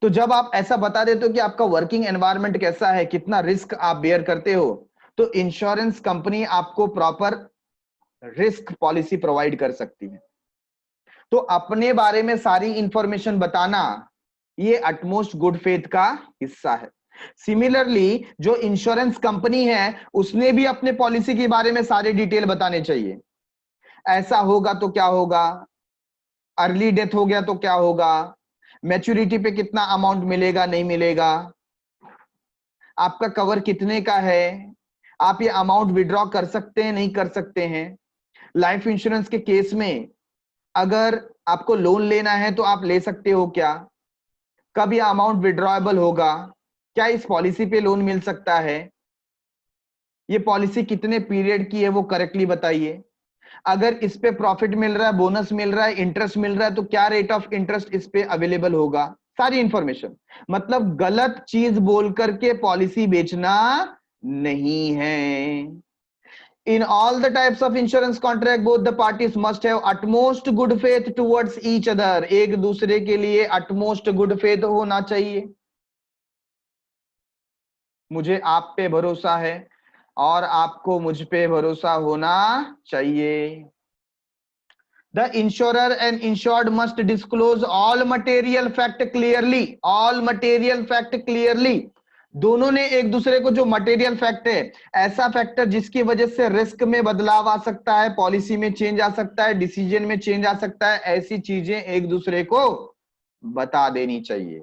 Speaker 1: तो जब आप ऐसा बता देते हो कि आपका वर्किंग एनवायरनमेंट कैसा है, कितना रिस्क आप बेयर करते हो, तो इंश्योरेंस कंपनी आपको प्रॉपर रिस्क पॉलिसी प्रोवाइड कर सकती है। तो अपने बारे में सारी इंफॉर्मेशन बताना ये अटमोस्ट गुड फेथ का हिस्सा है। सिमिलरली जो इंश्योरेंस कंपनी है उसने भी अपने पॉलिसी के बारे में सारे डिटेल बताने चाहिए। ऐसा होगा तो क्या होगा, अर्ली डेथ हो गया तो क्या होगा, मैच्योरिटी पे कितना अमाउंट मिलेगा नहीं मिलेगा, आपका कवर कितने का है, आप ये अमाउंट विड्रॉ कर सकते हैं नहीं कर सकते हैं। लाइफ इंश्योरेंस के केस में अगर आपको लोन लेना है तो आप ले सकते हो क्या, कब ये अमाउंट विड्रॉएबल होगा, क्या इस पॉलिसी पे लोन मिल सकता है, ये पॉलिसी कितने पीरियड की है वो करेक्टली बताइए। अगर इस पे प्रॉफिट मिल रहा है, बोनस मिल रहा है, इंटरेस्ट मिल रहा है, तो क्या रेट ऑफ इंटरेस्ट इस पे अवेलेबल होगा, सारी इंफॉर्मेशन। मतलब गलत चीज बोल करके पॉलिसी बेचना नहीं है। In all the types of insurance contract, both the parties must have utmost good faith towards each other. एक दूसरे के लिए utmost good faith होना चाहिए। मुझे आप पे भरोसा है और आपको मुझ पे भरोसा होना चाहिए। The insurer and insured must disclose all material fact clearly. All material fact clearly. दोनों ने एक दूसरे को जो मटेरियल फैक्ट है, ऐसा फैक्टर जिसकी वजह से रिस्क में बदलाव आ सकता है, पॉलिसी में चेंज आ सकता है, डिसीजन में चेंज आ सकता है, ऐसी चीजें एक दूसरे को बता देनी चाहिए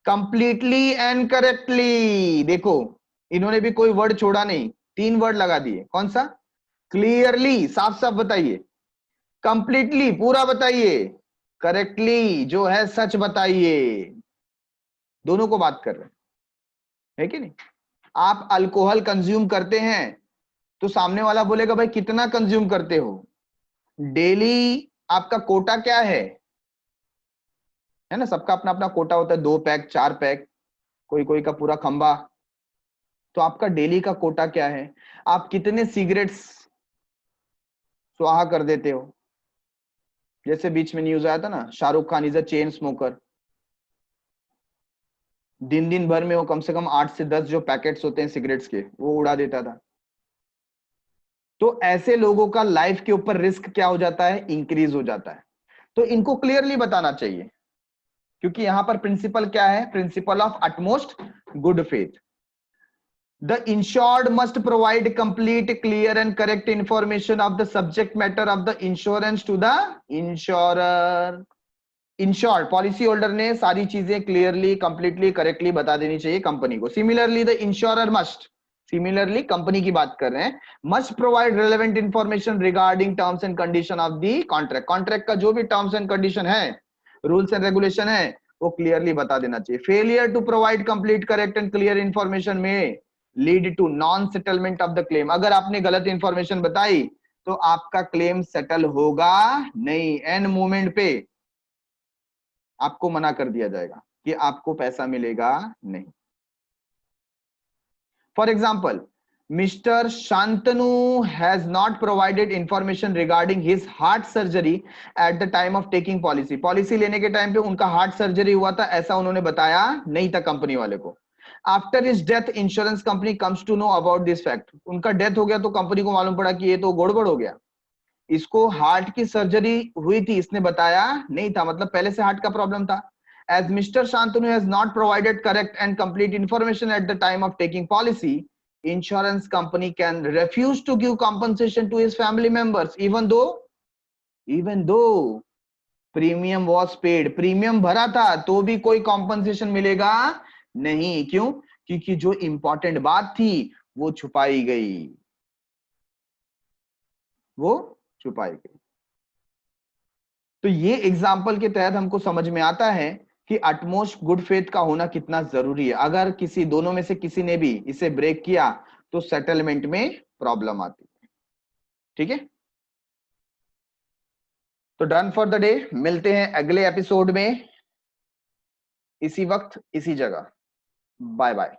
Speaker 1: कंप्लीटली एंड करेक्टली। देखो इन्होंने भी कोई वर्ड छोड़ा नहीं, 3 वर्ड लगा दिए। कौन सा? क्लियरली, साफ साफ बताइए, कंप्लीटली पूरा बताइए, करेक्टली जो है सच बताइए। दोनों को बात कर रहे हैं, है कि नहीं? आप अल्कोहल कंज्यूम करते हैं तो सामने वाला बोलेगा भाई कितना कंज्यूम करते हो, डेली आपका कोटा क्या है ना? सबका अपना अपना कोटा होता है, 2 पैक 4 पैक, कोई कोई का पूरा खंबा। तो आपका डेली का कोटा क्या है? आप कितने सिगरेट्स स्वाहा कर देते हो? जैसे बीच में न्यूज आया था ना, Shahrukh Khan is a chain smoker. दिन भर में वो कम से कम 8 से 10 जो पैकेट्स होते हैं सिगरेट्स के, वो उड़ा देता था। तो ऐसे लोगों का लाइफ के ऊपर रिस्क क्या हो जाता है? इंक्रीज हो जाता है। तो इनको क्लियरली बताना चाहिए, क्योंकि यहां पर प्रिंसिपल क्या है? Principle of utmost good faith. The insured must provide complete, clear and correct information of the subject matter of the insurance to the insurer. Insured policy holder ने सारी चीजें clearly, completely, correctly बता देनी चाहिए company को। Similarly, the insurer must, similarly company की बात कर रहे हैं, must provide relevant information regarding terms and condition of the contract. Contract का जो भी terms and condition है, rules and regulation है, वो clearly बता देना चाहिए। Failure to provide complete, correct and clear information में lead to non settlement of the claim. अगर आपने गलत इंफॉर्मेशन बताई तो आपका क्लेम सेटल होगा नहीं, एंड मोमेंट पे आपको मना कर दिया जाएगा कि आपको पैसा मिलेगा नहीं। For example, mister Shantanu has not provided information regarding his heart surgery eight the time of taking policy. Policy लेने के टाइम पे उनका हार्ट सर्जरी हुआ था, ऐसा उन्होंने बताया नहीं था कंपनी वाले को। After his death insurance company comes to know about this fact. उनका डेथ हो गया तो कंपनी को मालूम पड़ा कि ये तो गड़बड़ हो गया, इसको हार्ट की सर्जरी हुई थी, इसने बताया नहीं था, मतलब पहले से हार्ट का प्रॉब्लम था। As mister Shantanu has not provided correct and complete information at the time of taking policy, insurance company can refuse to give compensation to his family members even though premium was paid. Premium भरा था तो भी कोई compensation मिलेगा नहीं। क्यों? क्योंकि जो इंपॉर्टेंट बात थी वो छुपाई गई, तो ये एग्जाम्पल के तहत हमको समझ में आता है कि अटमोस्ट गुड फेथ का होना कितना जरूरी है। अगर किसी दोनों में से किसी ने भी इसे ब्रेक किया तो सेटलमेंट में प्रॉब्लम आती है। ठीक है, तो डन फॉर द डे। मिलते हैं अगले एपिसोड में, इसी वक्त इसी जगह। Bye bye.